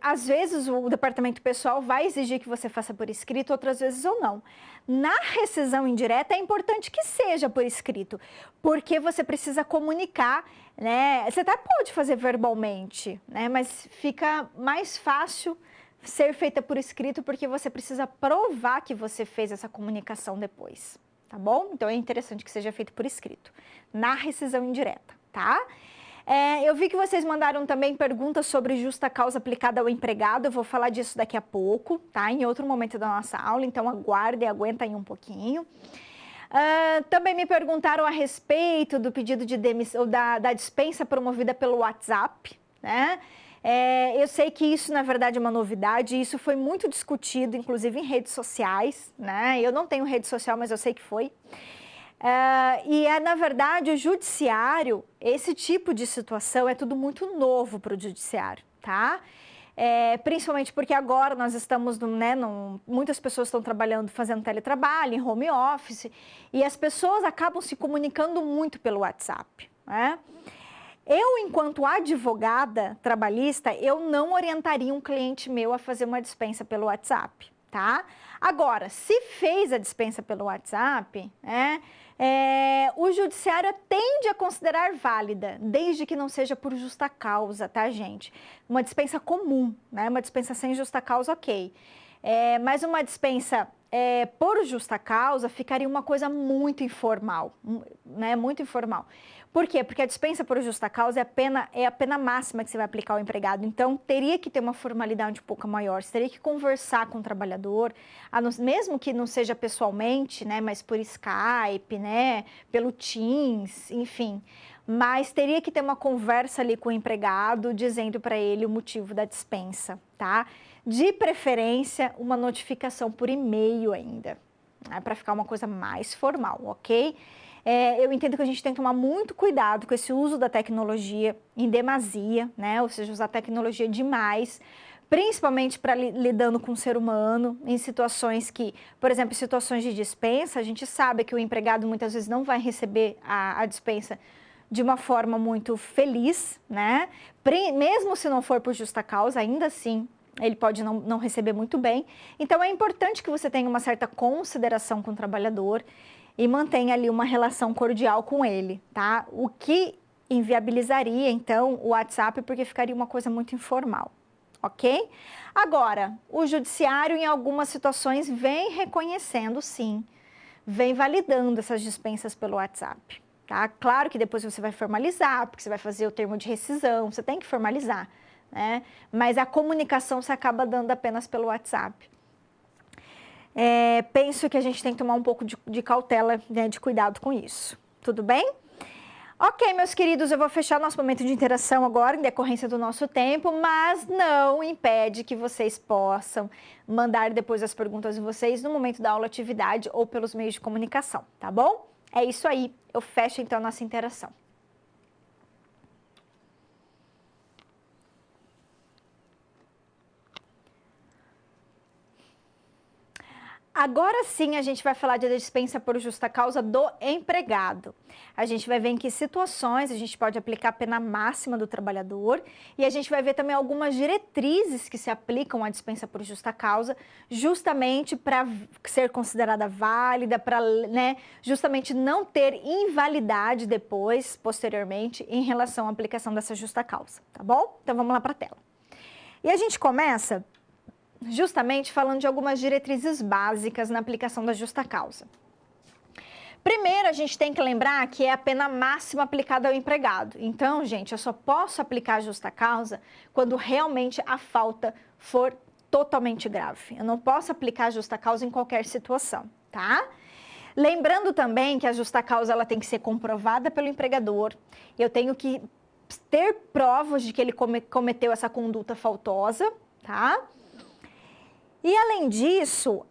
Às vezes o departamento pessoal vai exigir que você faça por escrito, outras vezes ou não. Na rescisão indireta é importante que seja por escrito, porque você precisa comunicar, né? Você até pode fazer verbalmente, né? Mas fica mais fácil ser feita por escrito, porque você precisa provar que você fez essa comunicação depois, tá bom? Então, é interessante que seja feito por escrito, na rescisão indireta, tá? Eu vi que vocês mandaram também perguntas sobre justa causa aplicada ao empregado, eu vou falar disso daqui a pouco, tá? Em outro momento da nossa aula, então aguarde e aguenta aí um pouquinho. Também me perguntaram a respeito do pedido de demissão, da dispensa promovida pelo WhatsApp, né? Eu sei que isso, na verdade, é uma novidade, isso foi muito discutido, inclusive em redes sociais, né? Eu não tenho rede social, mas eu sei que foi. Na verdade, o judiciário, esse tipo de situação é tudo muito novo para o judiciário, tá? Principalmente porque agora nós estamos, muitas pessoas estão trabalhando, fazendo teletrabalho, em home office, e as pessoas acabam se comunicando muito pelo WhatsApp, né? Eu, enquanto advogada trabalhista, eu não orientaria um cliente meu a fazer uma dispensa pelo WhatsApp, tá? Agora, se fez a dispensa pelo WhatsApp, o judiciário tende a considerar válida, desde que não seja por justa causa, tá, gente? Uma dispensa comum, né? Uma dispensa sem justa causa, ok. Mas uma dispensa por justa causa ficaria uma coisa muito informal, né? Muito informal. Por quê? Porque a dispensa por justa causa é a pena máxima que você vai aplicar ao empregado. Então, teria que ter uma formalidade um pouco maior. Você teria que conversar com o trabalhador, mesmo que não seja pessoalmente, né? Mas por Skype, né? Pelo Teams, enfim. Mas teria que ter uma conversa ali com o empregado, dizendo para ele o motivo da dispensa, tá? De preferência, uma notificação por e-mail ainda, né? Para ficar uma coisa mais formal, ok? Eu entendo que a gente tem que tomar muito cuidado com esse uso da tecnologia em demasia, né? Ou seja, usar tecnologia demais, principalmente para lidando com o ser humano, em situações que, por exemplo, em situações de dispensa, a gente sabe que o empregado muitas vezes não vai receber a dispensa de uma forma muito feliz, né? Mesmo se não for por justa causa, ainda assim ele pode não receber muito bem. Então, é importante que você tenha uma certa consideração com o trabalhador e mantenha ali uma relação cordial com ele, tá? O que inviabilizaria, então, o WhatsApp, porque ficaria uma coisa muito informal, ok? Agora, o judiciário, em algumas situações, vem reconhecendo, sim, vem validando essas dispensas pelo WhatsApp, tá? Claro que depois você vai formalizar, porque você vai fazer o termo de rescisão, você tem que formalizar, né? Mas a comunicação se acaba dando apenas pelo WhatsApp. Penso que a gente tem que tomar um pouco de cautela, né, de cuidado com isso. Tudo bem? Ok, meus queridos, eu vou fechar nosso momento de interação agora, em decorrência do nosso tempo, mas não impede que vocês possam mandar depois as perguntas de vocês no momento da aula atividade ou pelos meios de comunicação, tá bom? É isso aí, eu fecho então a nossa interação. Agora sim a gente vai falar de dispensa por justa causa do empregado. A gente vai ver em que situações a gente pode aplicar a pena máxima do trabalhador e a gente vai ver também algumas diretrizes que se aplicam à dispensa por justa causa, justamente para ser considerada válida, para, né, justamente não ter invalidade depois, posteriormente, em relação à aplicação dessa justa causa, tá bom? Então vamos lá para a tela. E a gente começa justamente falando de algumas diretrizes básicas na aplicação da justa causa. Primeiro, a gente tem que lembrar que é a pena máxima aplicada ao empregado. Então, gente, eu só posso aplicar a justa causa quando realmente a falta for totalmente grave. Eu não posso aplicar a justa causa em qualquer situação, tá? Lembrando também que a justa causa ela tem que ser comprovada pelo empregador. Eu tenho que ter provas de que ele cometeu essa conduta faltosa, tá? E além disso,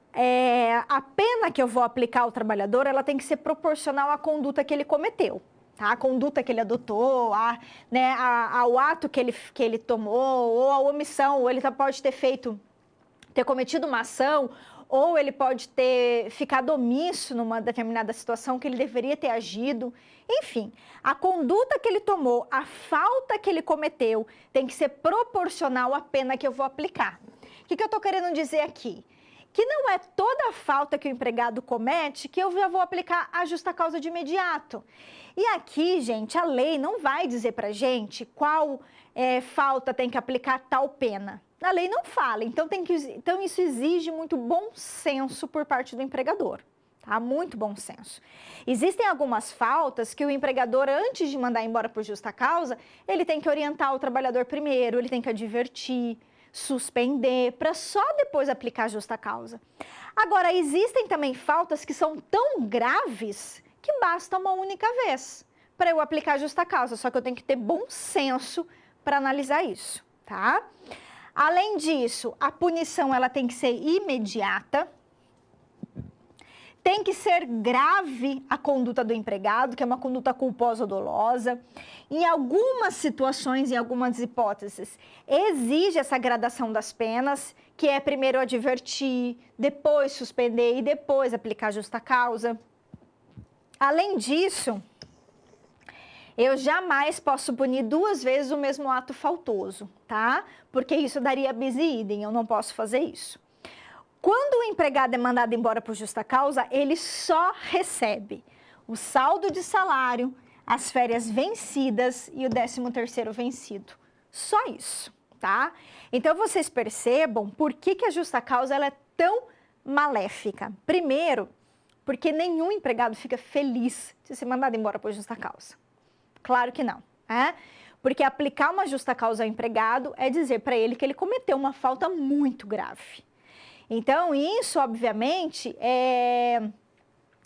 a pena que eu vou aplicar ao trabalhador, ela tem que ser proporcional à conduta que ele cometeu, tá? A conduta que ele adotou, ao ato que ele tomou, ou a omissão, ou ele pode ter cometido uma ação, ou ele pode ter ficado omisso numa determinada situação que ele deveria ter agido. Enfim, a conduta que ele tomou, a falta que ele cometeu, tem que ser proporcional à pena que eu vou aplicar. O que eu estou querendo dizer aqui? Que não é toda a falta que o empregado comete que eu já vou aplicar a justa causa de imediato. E aqui, gente, a lei não vai dizer para a gente qual falta tem que aplicar tal pena. A lei não fala, então isso exige muito bom senso por parte do empregador. Tá? Muito bom senso. Existem algumas faltas que o empregador, antes de mandar embora por justa causa, ele tem que orientar o trabalhador primeiro, ele tem que advertir, suspender, para só depois aplicar a justa causa. Agora, existem também faltas que são tão graves que basta uma única vez para eu aplicar a justa causa, só que eu tenho que ter bom senso para analisar isso, tá? Além disso, a punição ela tem que ser imediata, tem que ser grave a conduta do empregado, que é uma conduta culposa ou dolosa. Em algumas situações, em algumas hipóteses, exige essa gradação das penas, que é primeiro advertir, depois suspender e depois aplicar justa causa. Além disso, eu jamais posso punir 2 vezes o mesmo ato faltoso, tá? Porque isso daria bis in idem, eu não posso fazer isso. Quando o empregado é mandado embora por justa causa, ele só recebe o saldo de salário, as férias vencidas e o 13º vencido. Só isso, tá? Então, vocês percebam por que a justa causa ela é tão maléfica. Primeiro, porque nenhum empregado fica feliz de ser mandado embora por justa causa. Claro que não, né? Porque aplicar uma justa causa ao empregado é dizer para ele que ele cometeu uma falta muito grave. Então, isso, obviamente,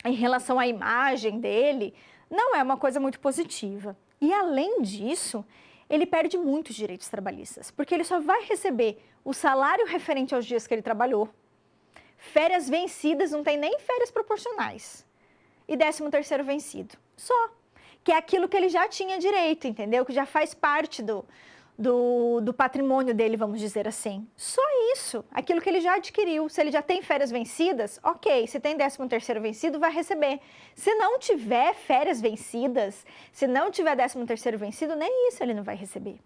em relação à imagem dele, não é uma coisa muito positiva. E, além disso, ele perde muitos direitos trabalhistas, porque ele só vai receber o salário referente aos dias que ele trabalhou, férias vencidas, não tem nem férias proporcionais, e 13º vencido, só. Que é aquilo que ele já tinha direito, entendeu? Que já faz parte do patrimônio dele, vamos dizer assim. Só isso, aquilo que ele já adquiriu. Se ele já tem férias vencidas, ok. Se tem 13º vencido, vai receber. Se não tiver férias vencidas, se não tiver 13º vencido, nem isso ele não vai receber.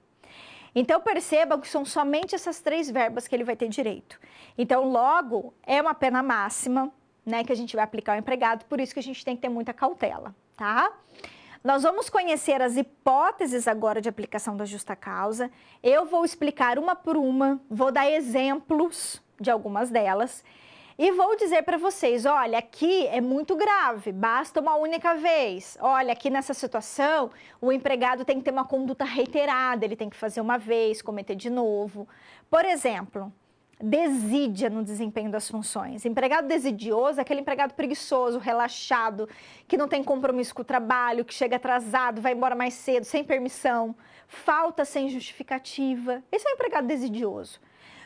Então, percebam que são somente essas 3 verbas que ele vai ter direito. Então, logo, é uma pena máxima, né, que a gente vai aplicar ao empregado, por isso que a gente tem que ter muita cautela, tá? Nós vamos conhecer as hipóteses agora de aplicação da justa causa. Eu vou explicar uma por uma, vou dar exemplos de algumas delas e vou dizer para vocês, olha, aqui é muito grave, basta uma única vez. Olha, aqui nessa situação, o empregado tem que ter uma conduta reiterada, ele tem que fazer uma vez, cometer de novo. Por exemplo, desídia no desempenho das funções. Empregado desidioso é aquele empregado preguiçoso, relaxado, que não tem compromisso com o trabalho, que chega atrasado, vai embora mais cedo, sem permissão, falta sem justificativa. Esse é um empregado desidioso.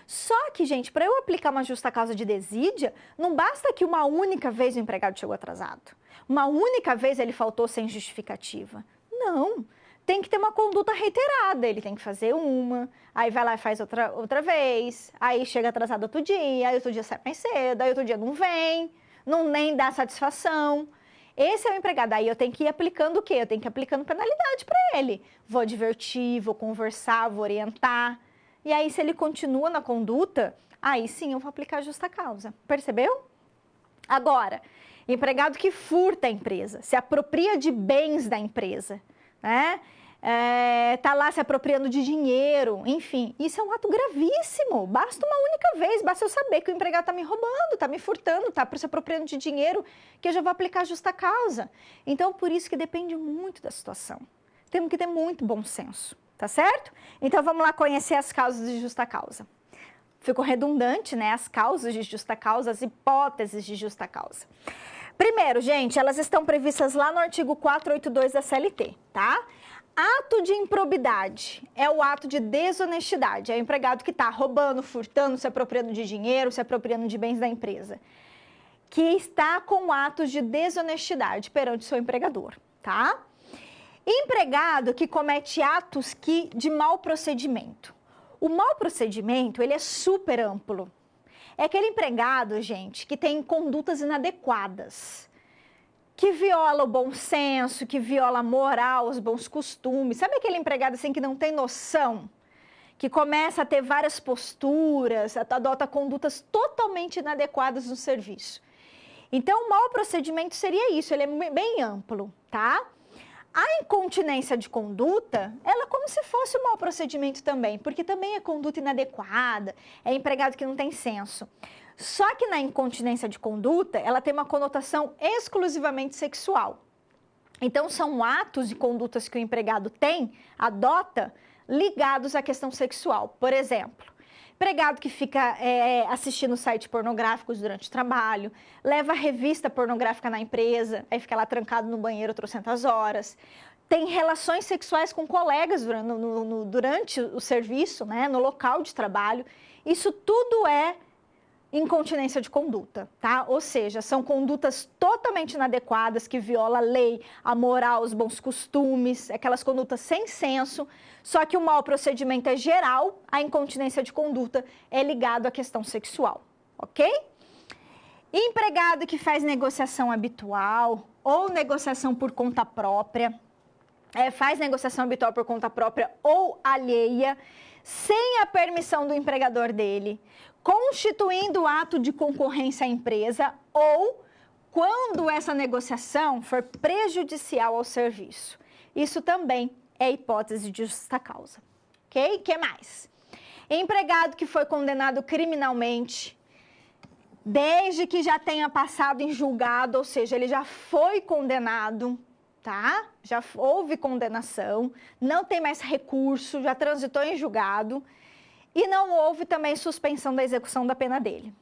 Só que, gente, para eu aplicar uma justa causa de desídia, não basta que uma única vez o empregado chegou atrasado. Uma única vez ele faltou sem justificativa. Não. tem que ter uma conduta reiterada, ele tem que fazer uma, aí vai lá e faz outra vez, aí chega atrasado outro dia, aí outro dia sai mais cedo, aí outro dia não vem, não nem dá satisfação. Esse é o empregado, aí eu tenho que ir aplicando o quê? Eu tenho que ir aplicando penalidade para ele. Vou advertir, vou conversar, vou orientar. E aí, se ele continua na conduta, aí sim eu vou aplicar justa causa. Percebeu? Agora, empregado que furta a empresa, se apropria de bens da empresa, né? Tá lá se apropriando de dinheiro, enfim, isso é um ato gravíssimo. Basta uma única vez, basta eu saber que o empregado está me roubando, está me furtando, está se apropriando de dinheiro, que eu já vou aplicar justa causa. Então, por isso que depende muito da situação. Temos que ter muito bom senso, tá certo? Então, vamos lá conhecer as causas de justa causa. Ficou redundante, né? As causas de justa causa, as hipóteses de justa causa. Primeiro, gente, elas estão previstas lá no artigo 482 da CLT, tá? Ato de improbidade é o ato de desonestidade. É o empregado que está roubando, furtando, se apropriando de dinheiro, se apropriando de bens da empresa. Que está com atos de desonestidade perante seu empregador, tá? Empregado que comete atos de mau procedimento. O mau procedimento, ele é super amplo. É aquele empregado, gente, que tem condutas inadequadas, que viola o bom senso, que viola a moral, os bons costumes. Sabe aquele empregado assim que não tem noção? Que começa a ter várias posturas, adota condutas totalmente inadequadas no serviço. Então, o mau procedimento seria isso, ele é bem amplo, tá? A incontinência de conduta, ela é como se fosse um mau procedimento também, porque também é conduta inadequada, é empregado que não tem senso. Só que na incontinência de conduta, ela tem uma conotação exclusivamente sexual. Então, são atos e condutas que o empregado adota, ligados à questão sexual. Por exemplo, empregado que fica assistindo sites pornográficos durante o trabalho, leva revista pornográfica na empresa, aí fica lá trancado no banheiro trocentas horas, tem relações sexuais com colegas durante o serviço, né, no local de trabalho. Isso tudo é incontinência de conduta, tá? Ou seja, são condutas totalmente inadequadas que violam a lei, a moral, os bons costumes, aquelas condutas sem senso, só que o mau procedimento é geral, a incontinência de conduta é ligado à questão sexual, ok? Empregado que faz negociação habitual ou negociação por conta própria, faz negociação habitual por conta própria ou alheia, sem a permissão do empregador dele, constituindo ato de concorrência à empresa ou quando essa negociação for prejudicial ao serviço. Isso também é hipótese de justa causa. Ok? O que mais? Empregado que foi condenado criminalmente, desde que já tenha passado em julgado, ou seja, ele já foi condenado, tá? Já houve condenação, não tem mais recurso, já transitou em julgado e não houve também suspensão da execução da pena dele.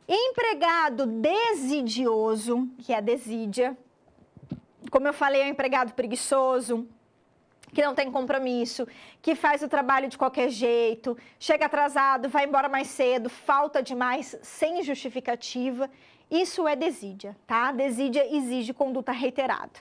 Empregado desidioso, que é a desídia, como eu falei, é um empregado preguiçoso, que não tem compromisso, que faz o trabalho de qualquer jeito, chega atrasado, vai embora mais cedo, falta demais, sem justificativa. Isso é desídia, tá? Desídia exige conduta reiterada.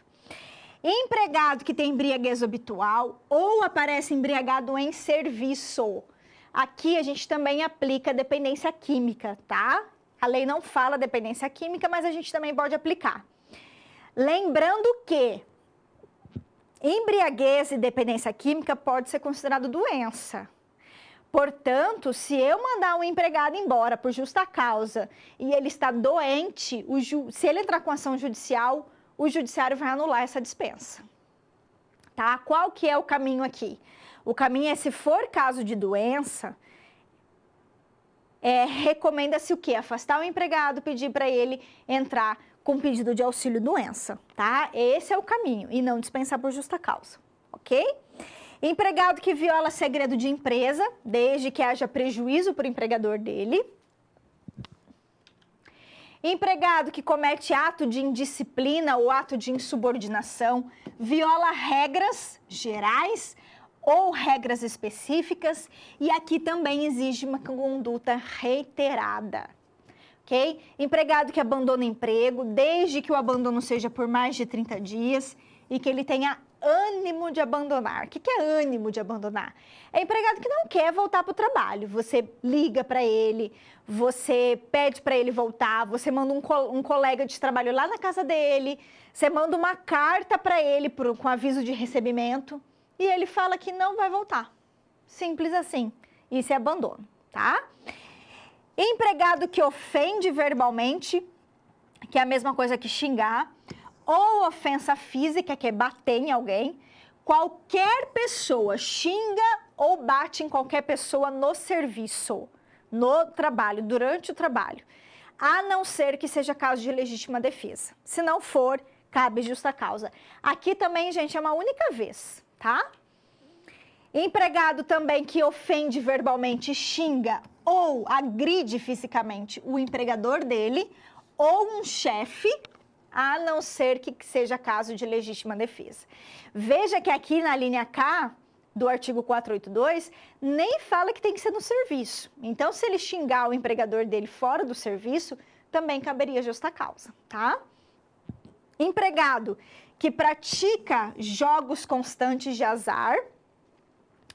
Empregado que tem embriaguez habitual ou aparece embriagado em serviço. Aqui a gente também aplica dependência química, tá? A lei não fala dependência química, mas a gente também pode aplicar. Lembrando que embriaguez e dependência química pode ser considerado doença. Portanto, se eu mandar um empregado embora por justa causa e ele está doente, se ele entrar com ação judicial, o judiciário vai anular essa dispensa. Tá? Qual que é o caminho aqui? O caminho é, se for caso de doença, recomenda-se o quê? Afastar o empregado, pedir para ele entrar com pedido de auxílio doença, tá? Esse é o caminho, e não dispensar por justa causa, ok? Empregado que viola segredo de empresa, desde que haja prejuízo para o empregador dele. Empregado que comete ato de indisciplina ou ato de insubordinação, viola regras gerais ou regras específicas, e aqui também exige uma conduta reiterada, ok? Empregado que abandona emprego, desde que o abandono seja por mais de 30 dias e que ele tenha ânimo de abandonar. O que é ânimo de abandonar? É empregado que não quer voltar para o trabalho. Você liga para ele, você pede para ele voltar, você manda um colega de trabalho lá na casa dele, você manda uma carta para ele com aviso de recebimento e ele fala que não vai voltar. Simples assim. Isso é abandono, tá? Empregado que ofende verbalmente, que é a mesma coisa que xingar, ou ofensa física, que é bater em alguém. Qualquer pessoa xinga ou bate em qualquer pessoa no serviço, no trabalho, durante o trabalho, a não ser que seja caso de legítima defesa. Se não for, cabe justa causa. Aqui também, gente, é uma única vez, tá? Empregado também que ofende verbalmente, xinga ou agride fisicamente o empregador dele ou um chefe, a não ser que seja caso de legítima defesa. Veja que aqui na linha K do artigo 482, nem fala que tem que ser no serviço. Então, se ele xingar o empregador dele fora do serviço, também caberia justa causa, tá? Empregado que pratica jogos constantes de azar,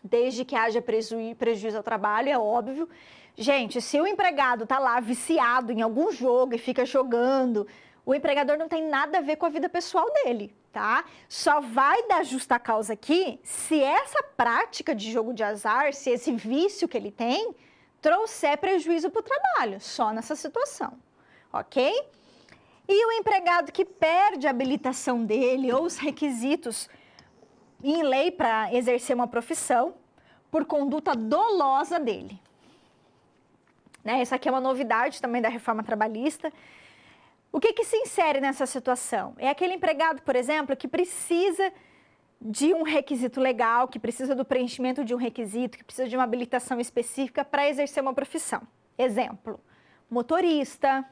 desde que haja prejuízo ao trabalho, é óbvio. Gente, se o empregado tá lá viciado em algum jogo e fica jogando, o empregador não tem nada a ver com a vida pessoal dele, tá? Só vai dar justa causa aqui se essa prática de jogo de azar, se esse vício que ele tem, trouxer prejuízo para o trabalho, só nessa situação, ok? E o empregado que perde a habilitação dele ou os requisitos em lei para exercer uma profissão por conduta dolosa dele. Né? Essa aqui é uma novidade também da reforma trabalhista. O que se insere nessa situação? É aquele empregado, por exemplo, que precisa de um requisito legal, que precisa do preenchimento de um requisito, que precisa de uma habilitação específica para exercer uma profissão. Exemplo, motorista,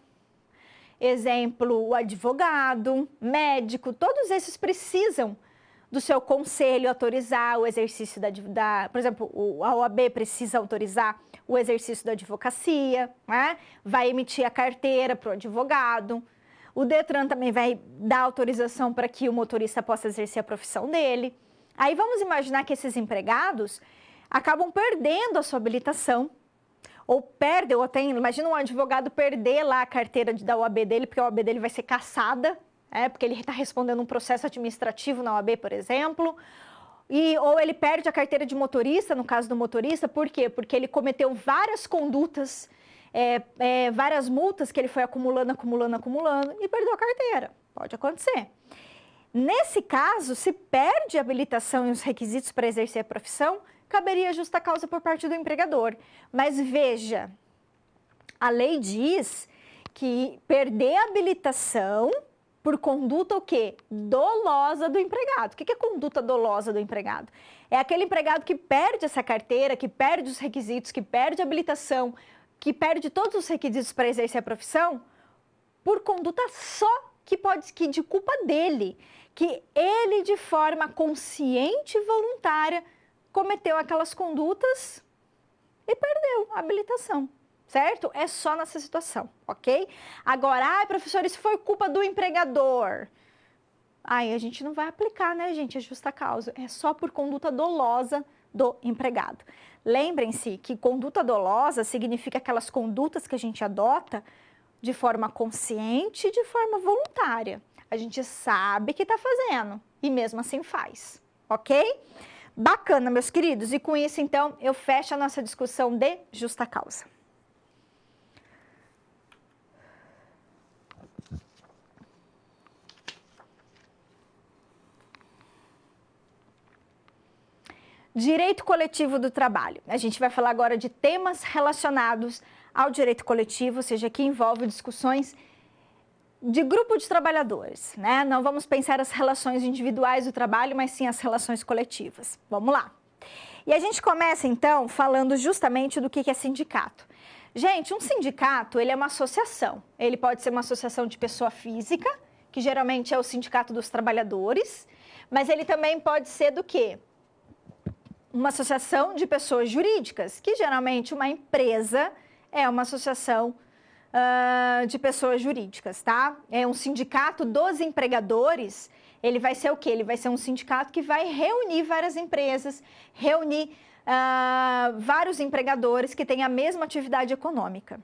exemplo, o advogado, médico, todos esses precisam do seu conselho autorizar o exercício por exemplo, a OAB precisa autorizar o exercício da advocacia, né? Vai emitir a carteira para o advogado. O Detran também vai dar autorização para que o motorista possa exercer a profissão dele. Aí vamos imaginar que esses empregados acabam perdendo a sua habilitação, ou perdem, ou até, imagina um advogado perder lá a carteira da OAB dele, porque a OAB dele vai ser cassada, porque ele está respondendo um processo administrativo na OAB, por exemplo, ou ele perde a carteira de motorista, no caso do motorista, por quê? Porque ele cometeu várias condutas, várias multas que ele foi acumulando e perdeu a carteira. Pode acontecer. Nesse caso, se perde a habilitação e os requisitos para exercer a profissão, caberia justa causa por parte do empregador. Mas veja, a lei diz que perder a habilitação por conduta o quê? Dolosa do empregado. O que é conduta dolosa do empregado? É aquele empregado que perde essa carteira, que perde os requisitos, que perde a habilitação, que perde todos os requisitos para exercer a profissão por conduta só que de culpa dele, que ele de forma consciente e voluntária cometeu aquelas condutas e perdeu a habilitação. Certo? É só nessa situação, ok? Agora, professor, isso foi culpa do empregador. Aí a gente não vai aplicar, né, gente, a justa causa. É só por conduta dolosa do empregado. Lembrem-se que conduta dolosa significa aquelas condutas que a gente adota de forma consciente e de forma voluntária. A gente sabe que está fazendo e mesmo assim faz, ok? Bacana, meus queridos. E com isso, então, eu fecho a nossa discussão de justa causa. Direito coletivo do trabalho. A gente vai falar agora de temas relacionados ao direito coletivo, ou seja, que envolve discussões de grupo de trabalhadores, né? Não vamos pensar as relações individuais do trabalho, mas sim as relações coletivas. Vamos lá. E a gente começa, então, falando justamente do que é sindicato. Gente, um sindicato, ele é uma associação. Ele pode ser uma associação de pessoa física, que geralmente é o sindicato dos trabalhadores, mas ele também pode ser do quê? Uma associação de pessoas jurídicas, que geralmente uma empresa é uma associação de pessoas jurídicas, tá? É um sindicato dos empregadores, Ele vai ser o quê? Ele vai ser um sindicato que vai reunir várias empresas, reunir vários empregadores que têm a mesma atividade econômica.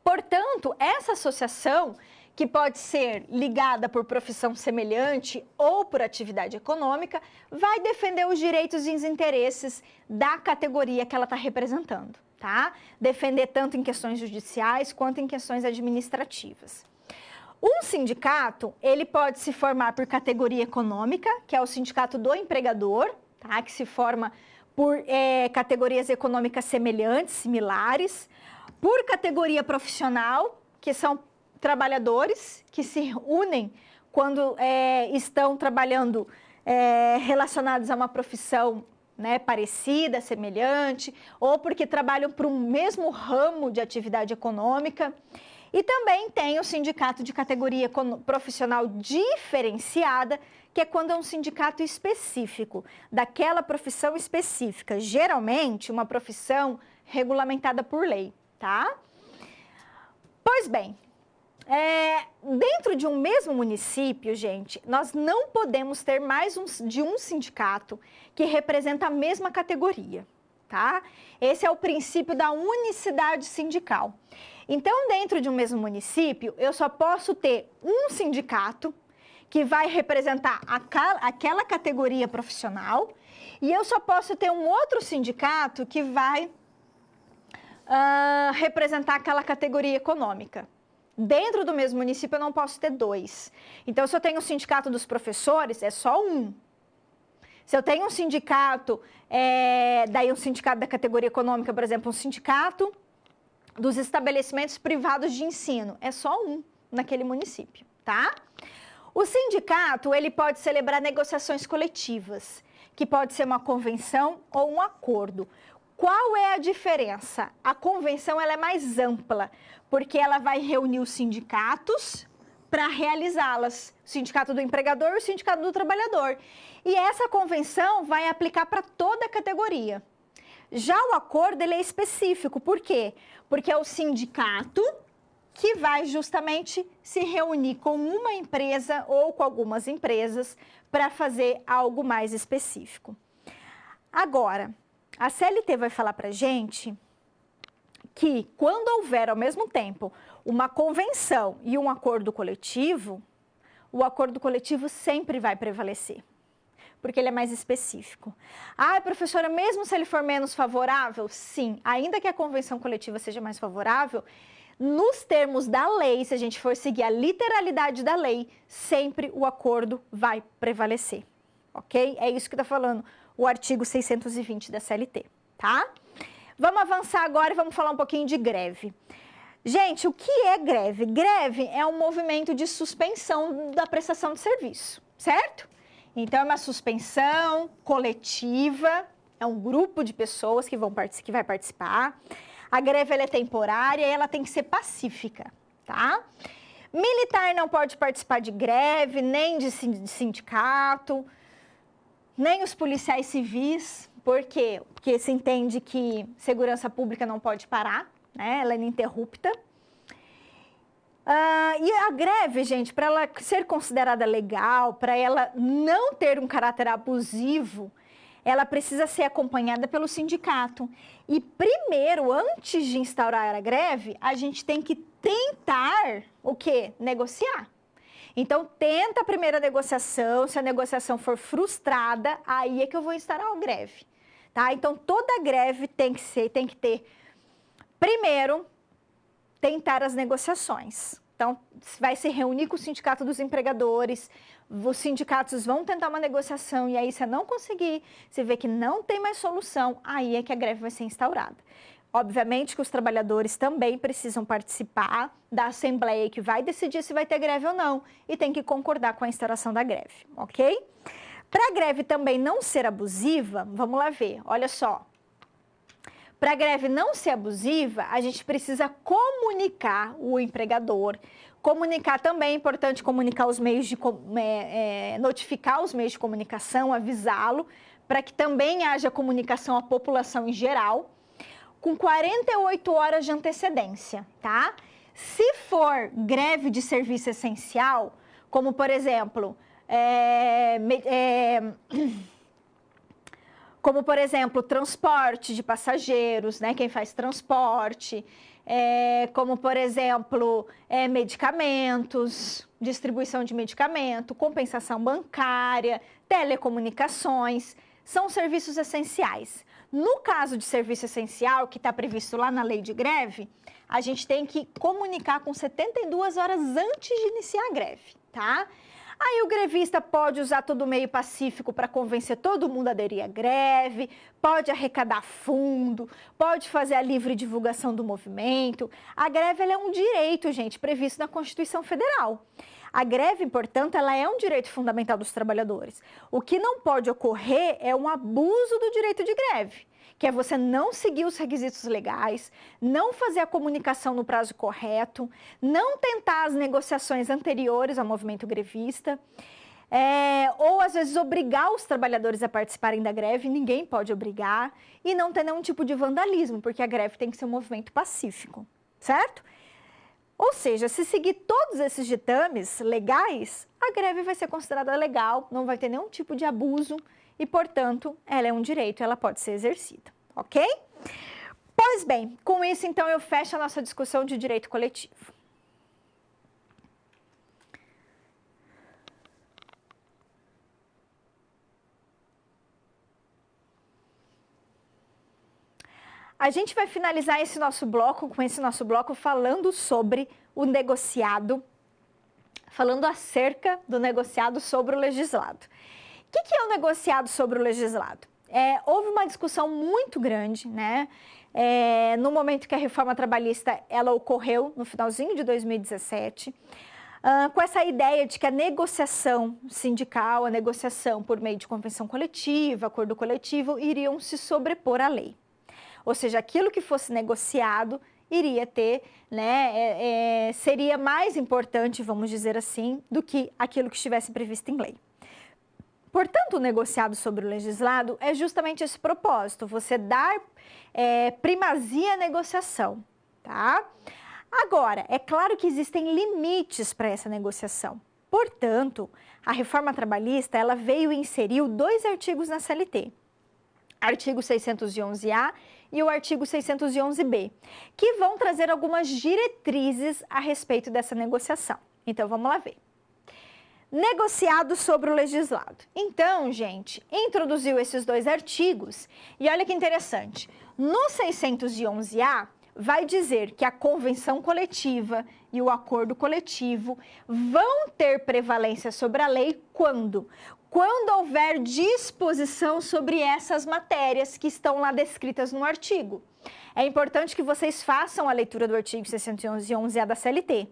Portanto, essa associação, que pode ser ligada por profissão semelhante ou por atividade econômica, vai defender os direitos e os interesses da categoria que ela está representando, tá? Defender tanto em questões judiciais quanto em questões administrativas. Um sindicato, ele pode se formar por categoria econômica, que é o sindicato do empregador, tá? Que se forma por categorias econômicas semelhantes, similares, por categoria profissional, que são trabalhadores que se unem quando estão trabalhando relacionados a uma profissão, né, parecida, semelhante, ou porque trabalham para o mesmo ramo de atividade econômica. E também tem o sindicato de categoria profissional diferenciada, que é quando é um sindicato específico, daquela profissão específica, geralmente uma profissão regulamentada por lei, tá? Pois bem, dentro de um mesmo município, gente, nós não podemos ter mais de um sindicato que representa a mesma categoria, tá? Esse é o princípio da unicidade sindical. Então, dentro de um mesmo município, eu só posso ter um sindicato que vai representar aquela categoria profissional e eu só posso ter um outro sindicato que vai representar aquela categoria econômica. Dentro do mesmo município, eu não posso ter dois. Então, se eu tenho o sindicato dos professores, é só um. Se eu tenho um sindicato, daí um sindicato da categoria econômica, por exemplo, um sindicato dos estabelecimentos privados de ensino, é só um naquele município, tá? O sindicato, ele pode celebrar negociações coletivas, que pode ser uma convenção ou um acordo. Qual é a diferença? A convenção ela é mais ampla, porque ela vai reunir os sindicatos para realizá-las. O sindicato do empregador e o sindicato do trabalhador. E essa convenção vai aplicar para toda a categoria. Já o acordo ele é específico, por quê? Porque é o sindicato que vai justamente se reunir com uma empresa ou com algumas empresas para fazer algo mais específico. Agora, a CLT vai falar para a gente que quando houver ao mesmo tempo uma convenção e um acordo coletivo, o acordo coletivo sempre vai prevalecer, porque ele é mais específico. Ah, professora, mesmo se ele for menos favorável? Sim, ainda que a convenção coletiva seja mais favorável, nos termos da lei, se a gente for seguir a literalidade da lei, sempre o acordo vai prevalecer, ok? É isso que está falando o artigo 620 da CLT, tá? Vamos avançar agora e vamos falar um pouquinho de greve. Gente, o que é greve? Greve é um movimento de suspensão da prestação de serviço, certo? Então, é uma suspensão coletiva, é um grupo de pessoas que vai participar. A greve ela é temporária e ela tem que ser pacífica, tá? Militar não pode participar de greve, nem de sindicato, nem os policiais civis. Por quê? Porque se entende que segurança pública não pode parar, né? Ela é ininterrupta. E a greve, gente, para ela ser considerada legal, para ela não ter um caráter abusivo, ela precisa ser acompanhada pelo sindicato. E primeiro, antes de instaurar a greve, a gente tem que tentar o quê? Negociar. Então, tenta a primeira negociação, se a negociação for frustrada, aí é que eu vou instaurar a greve, tá? Então, toda greve tem que ter, primeiro, tentar as negociações. Então, vai se reunir com o sindicato dos empregadores, os sindicatos vão tentar uma negociação e aí, se não conseguir, se vê que não tem mais solução, aí é que a greve vai ser instaurada. Obviamente que os trabalhadores também precisam participar da assembleia que vai decidir se vai ter greve ou não e tem que concordar com a instauração da greve, ok? Para a greve também não ser abusiva, vamos lá ver, olha só. Para a greve não ser abusiva, a gente precisa comunicar o empregador. Comunicar também é importante comunicar os meios de notificar os meios de comunicação, avisá-lo, para que também haja comunicação à população em geral, com 48 horas de antecedência, tá? Se for greve de serviço essencial, como por exemplo, como, por exemplo, transporte de passageiros, né? Quem faz transporte, como, por exemplo, medicamentos, distribuição de medicamento, compensação bancária, telecomunicações, são serviços essenciais. No caso de serviço essencial, que está previsto lá na lei de greve, a gente tem que comunicar com 72 horas antes de iniciar a greve, tá? Aí o grevista pode usar todo o meio pacífico para convencer todo mundo a aderir à greve, pode arrecadar fundo, pode fazer a livre divulgação do movimento. A greve ela é um direito, gente, previsto na Constituição Federal. A greve, portanto, ela é um direito fundamental dos trabalhadores. O que não pode ocorrer é um abuso do direito de greve, que é você não seguir os requisitos legais, não fazer a comunicação no prazo correto, não tentar as negociações anteriores ao movimento grevista, ou às vezes obrigar os trabalhadores a participarem da greve, ninguém pode obrigar, e não ter nenhum tipo de vandalismo, porque a greve tem que ser um movimento pacífico, certo? Ou seja, se seguir todos esses ditames legais, a greve vai ser considerada legal, não vai ter nenhum tipo de abuso e, portanto, ela é um direito, ela pode ser exercida, ok? Pois bem, com isso, então, eu fecho a nossa discussão de direito coletivo. A gente vai finalizar esse nosso bloco falando sobre o negociado, falando acerca do negociado sobre o legislado. O que é o negociado sobre o legislado? Houve uma discussão muito grande, né? No momento que a reforma trabalhista ela ocorreu, no finalzinho de 2017, com essa ideia de que a negociação sindical, a negociação por meio de convenção coletiva, acordo coletivo, iriam se sobrepor à lei. Ou seja, aquilo que fosse negociado iria ter, né, seria mais importante, vamos dizer assim, do que aquilo que estivesse previsto em lei. Portanto, o negociado sobre o legislado é justamente esse propósito, você dar primazia à negociação, tá? Agora, é claro que existem limites para essa negociação. Portanto, a reforma trabalhista, ela veio e inseriu 2 artigos na CLT. Artigo 611-A e o artigo 611-B, que vão trazer algumas diretrizes a respeito dessa negociação. Então, vamos lá ver. Negociado sobre o legislado. Então, gente, introduziu esses 2 artigos e olha que interessante. No 611-A, vai dizer que a convenção coletiva e o acordo coletivo vão ter prevalência sobre a lei quando? Quando houver disposição sobre essas matérias que estão lá descritas no artigo. É importante que vocês façam a leitura do artigo 611-A da CLT.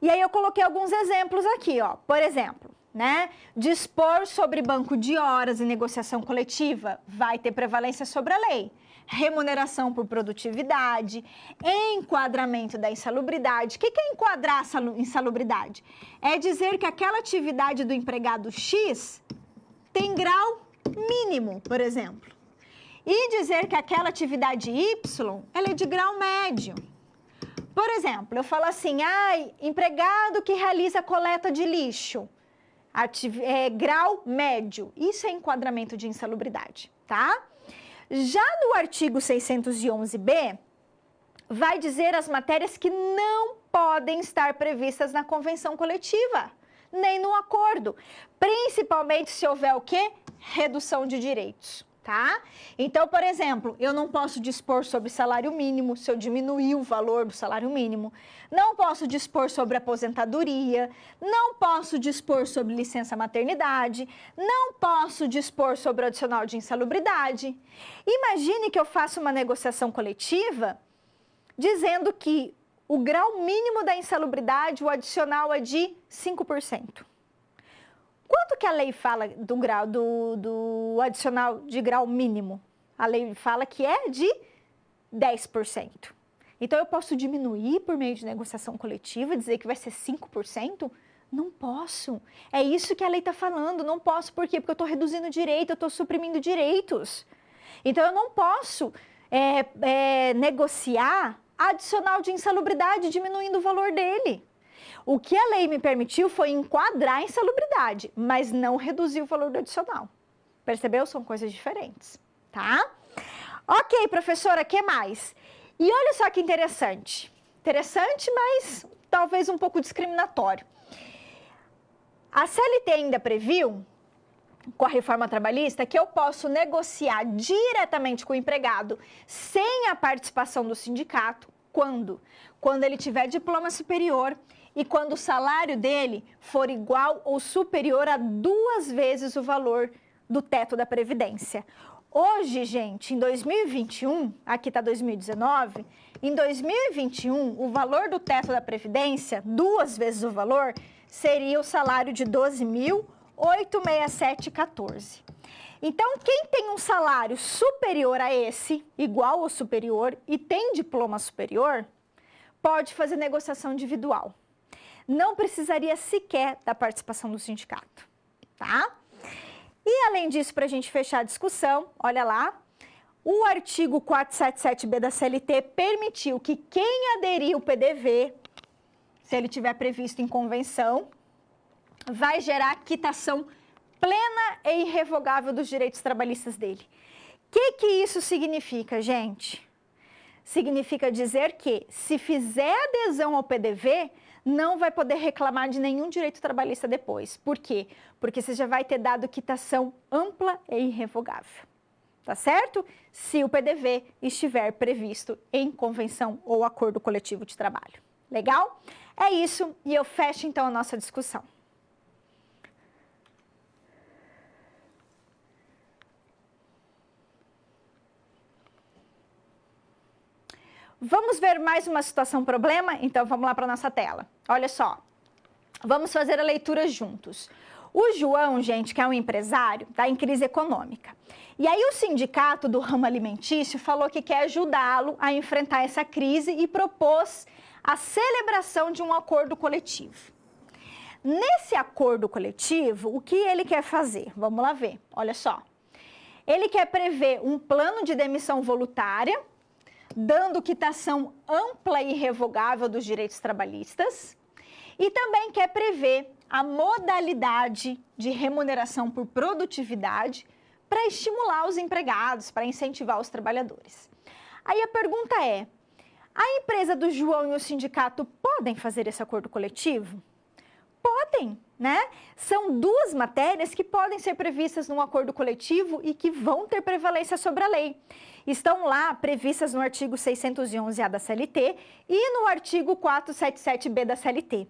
E aí eu coloquei alguns exemplos aqui, ó. Por exemplo, né? Dispor sobre banco de horas e negociação coletiva vai ter prevalência sobre a lei. Remuneração por produtividade, enquadramento da insalubridade. O que é enquadrar a insalubridade? É dizer que aquela atividade do empregado X tem grau mínimo, por exemplo. E dizer que aquela atividade Y, ela é de grau médio. Por exemplo, eu falo assim, empregado que realiza coleta de lixo, grau médio. Isso é enquadramento de insalubridade, tá? Já no artigo 611-B, vai dizer as matérias que não podem estar previstas na convenção coletiva, nem no acordo, principalmente se houver o quê? Redução de direitos, tá? Então, por exemplo, eu não posso dispor sobre salário mínimo se eu diminuir o valor do salário mínimo, não posso dispor sobre aposentadoria, não posso dispor sobre licença maternidade, não posso dispor sobre o adicional de insalubridade. Imagine que eu faço uma negociação coletiva dizendo que o grau mínimo da insalubridade, o adicional é de 5%. Quanto que a lei fala do grau do adicional de grau mínimo? A lei fala que é de 10%. Então, eu posso diminuir por meio de negociação coletiva, dizer que vai ser 5%? Não posso. É isso que a lei está falando. Não posso. Por quê? Porque eu estou reduzindo direito, eu estou suprimindo direitos. Então, eu não posso negociar adicional de insalubridade, diminuindo o valor dele. O que a lei me permitiu foi enquadrar a insalubridade, mas não reduzir o valor do adicional. Percebeu? São coisas diferentes, tá? Ok, professora, o que mais? E olha só que interessante. Interessante, mas talvez um pouco discriminatório. A CLT ainda previu, com a reforma trabalhista, que eu posso negociar diretamente com o empregado sem a participação do sindicato. Quando? Quando ele tiver diploma superior e quando o salário dele for igual ou superior a 2 vezes o valor do teto da Previdência. Hoje, gente, em 2021, aqui está 2019, em 2021, o valor do teto da Previdência, 2 vezes o valor, seria o salário de R$ 12.867,14. Então, quem tem um salário superior a esse, igual ou superior, e tem diploma superior, pode fazer negociação individual. Não precisaria sequer da participação do sindicato, tá? E, além disso, para a gente fechar a discussão, olha lá, o artigo 477B da CLT permitiu que quem aderir ao PDV, se ele tiver previsto em convenção, vai gerar quitação plena e irrevogável dos direitos trabalhistas dele. O que isso significa, gente? Significa dizer que, se fizer adesão ao PDV, não vai poder reclamar de nenhum direito trabalhista depois. Por quê? Porque você já vai ter dado quitação ampla e irrevogável. Tá certo? Se o PDV estiver previsto em convenção ou acordo coletivo de trabalho. Legal? É isso, e eu fecho então a nossa discussão. Vamos ver mais uma situação problema? Então vamos lá para a nossa tela. Olha só, vamos fazer a leitura juntos. O João, gente, que é um empresário, está em crise econômica. E aí o sindicato do ramo alimentício falou que quer ajudá-lo a enfrentar essa crise e propôs a celebração de um acordo coletivo. Nesse acordo coletivo, o que ele quer fazer? Vamos lá ver, olha só. Ele quer prever um plano de demissão voluntária, dando quitação ampla e irrevogável dos direitos trabalhistas, e também quer prever a modalidade de remuneração por produtividade para estimular os empregados, para incentivar os trabalhadores. Aí a pergunta é, a empresa do João e o sindicato podem fazer esse acordo coletivo? Podem, né? São 2 matérias que podem ser previstas num acordo coletivo e que vão ter prevalência sobre a lei. Estão lá previstas no artigo 611-A da CLT e no artigo 477-B da CLT.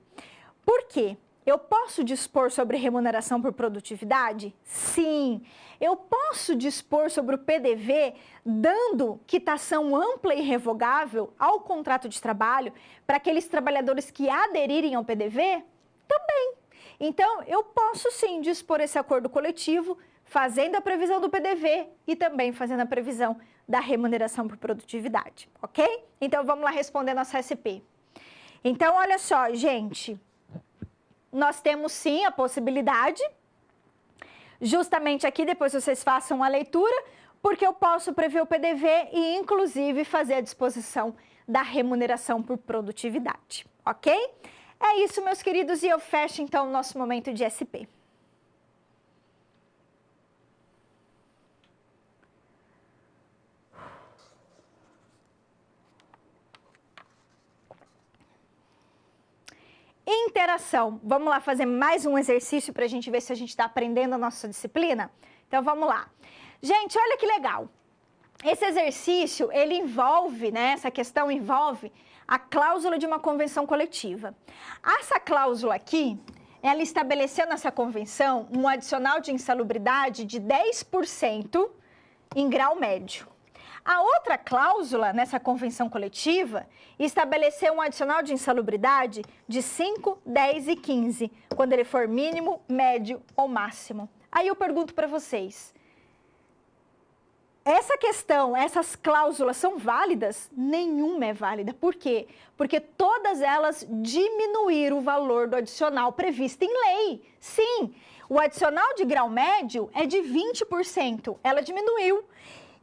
Por quê? Eu posso dispor sobre remuneração por produtividade? Sim. Eu posso dispor sobre o PDV, dando quitação ampla e irrevogável ao contrato de trabalho para aqueles trabalhadores que aderirem ao PDV? Também. Então, eu posso sim dispor esse acordo coletivo, fazendo a previsão do PDV e também fazendo a previsão da remuneração por produtividade, ok? Então, vamos lá responder nossa SP. Então, olha só, gente, nós temos sim a possibilidade, justamente aqui, depois vocês façam a leitura, porque eu posso prever o PDV e, inclusive, fazer a disposição da remuneração por produtividade, ok? É isso, meus queridos, e eu fecho, então, o nosso momento de SP. Interação. Vamos lá fazer mais um exercício para a gente ver se a gente está aprendendo a nossa disciplina? Então, vamos lá. Gente, olha que legal. Esse exercício, ele envolve, né, essa questão envolve a cláusula de uma convenção coletiva. Essa cláusula aqui, ela estabeleceu nessa convenção um adicional de insalubridade de 10% em grau médio. A outra cláusula nessa convenção coletiva estabeleceu um adicional de insalubridade de 5, 10 e 15, quando ele for mínimo, médio ou máximo. Aí eu pergunto para vocês, essa questão, essas cláusulas são válidas? Nenhuma é válida. Por quê? Porque todas elas diminuíram o valor do adicional previsto em lei. Sim, o adicional de grau médio é de 20%, ela diminuiu.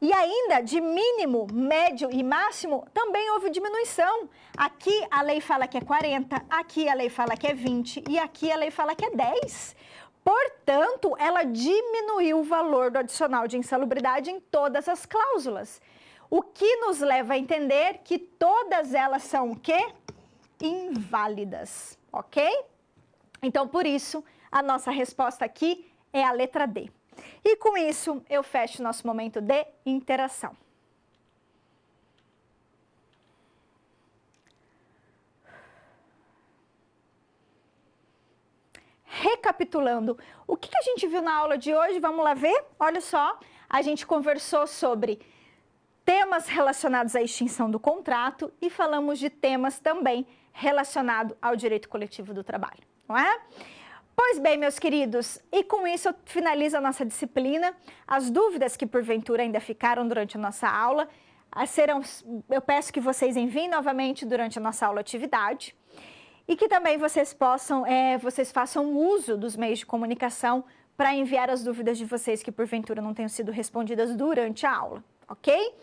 E ainda de mínimo, médio e máximo, também houve diminuição. Aqui a lei fala que é 40, aqui a lei fala que é 20 e aqui a lei fala que é 10. Portanto, ela diminuiu o valor do adicional de insalubridade em todas as cláusulas. O que nos leva a entender que todas elas são o quê? Inválidas, ok? Então, por isso, a nossa resposta aqui é a letra D. E com isso, eu fecho nosso momento de interação. Recapitulando, o que a gente viu na aula de hoje? Vamos lá ver? Olha só, a gente conversou sobre temas relacionados à extinção do contrato e falamos de temas também relacionados ao direito coletivo do trabalho, não é? Pois bem, meus queridos, e com isso eu finalizo a nossa disciplina. As dúvidas que porventura ainda ficaram durante a nossa aula, eu peço que vocês enviem novamente durante a nossa aula atividade e que também vocês façam uso dos meios de comunicação para enviar as dúvidas de vocês que porventura não tenham sido respondidas durante a aula, ok?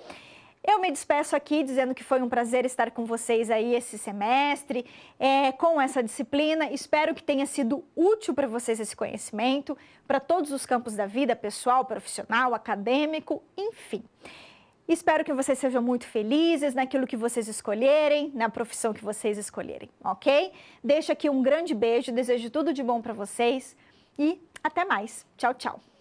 Eu me despeço aqui dizendo que foi um prazer estar com vocês aí esse semestre, com essa disciplina. Espero que tenha sido útil para vocês esse conhecimento, para todos os campos da vida, pessoal, profissional, acadêmico, enfim. Espero que vocês sejam muito felizes naquilo que vocês escolherem, na profissão que vocês escolherem, ok? Deixo aqui um grande beijo, desejo tudo de bom para vocês e até mais. Tchau, tchau.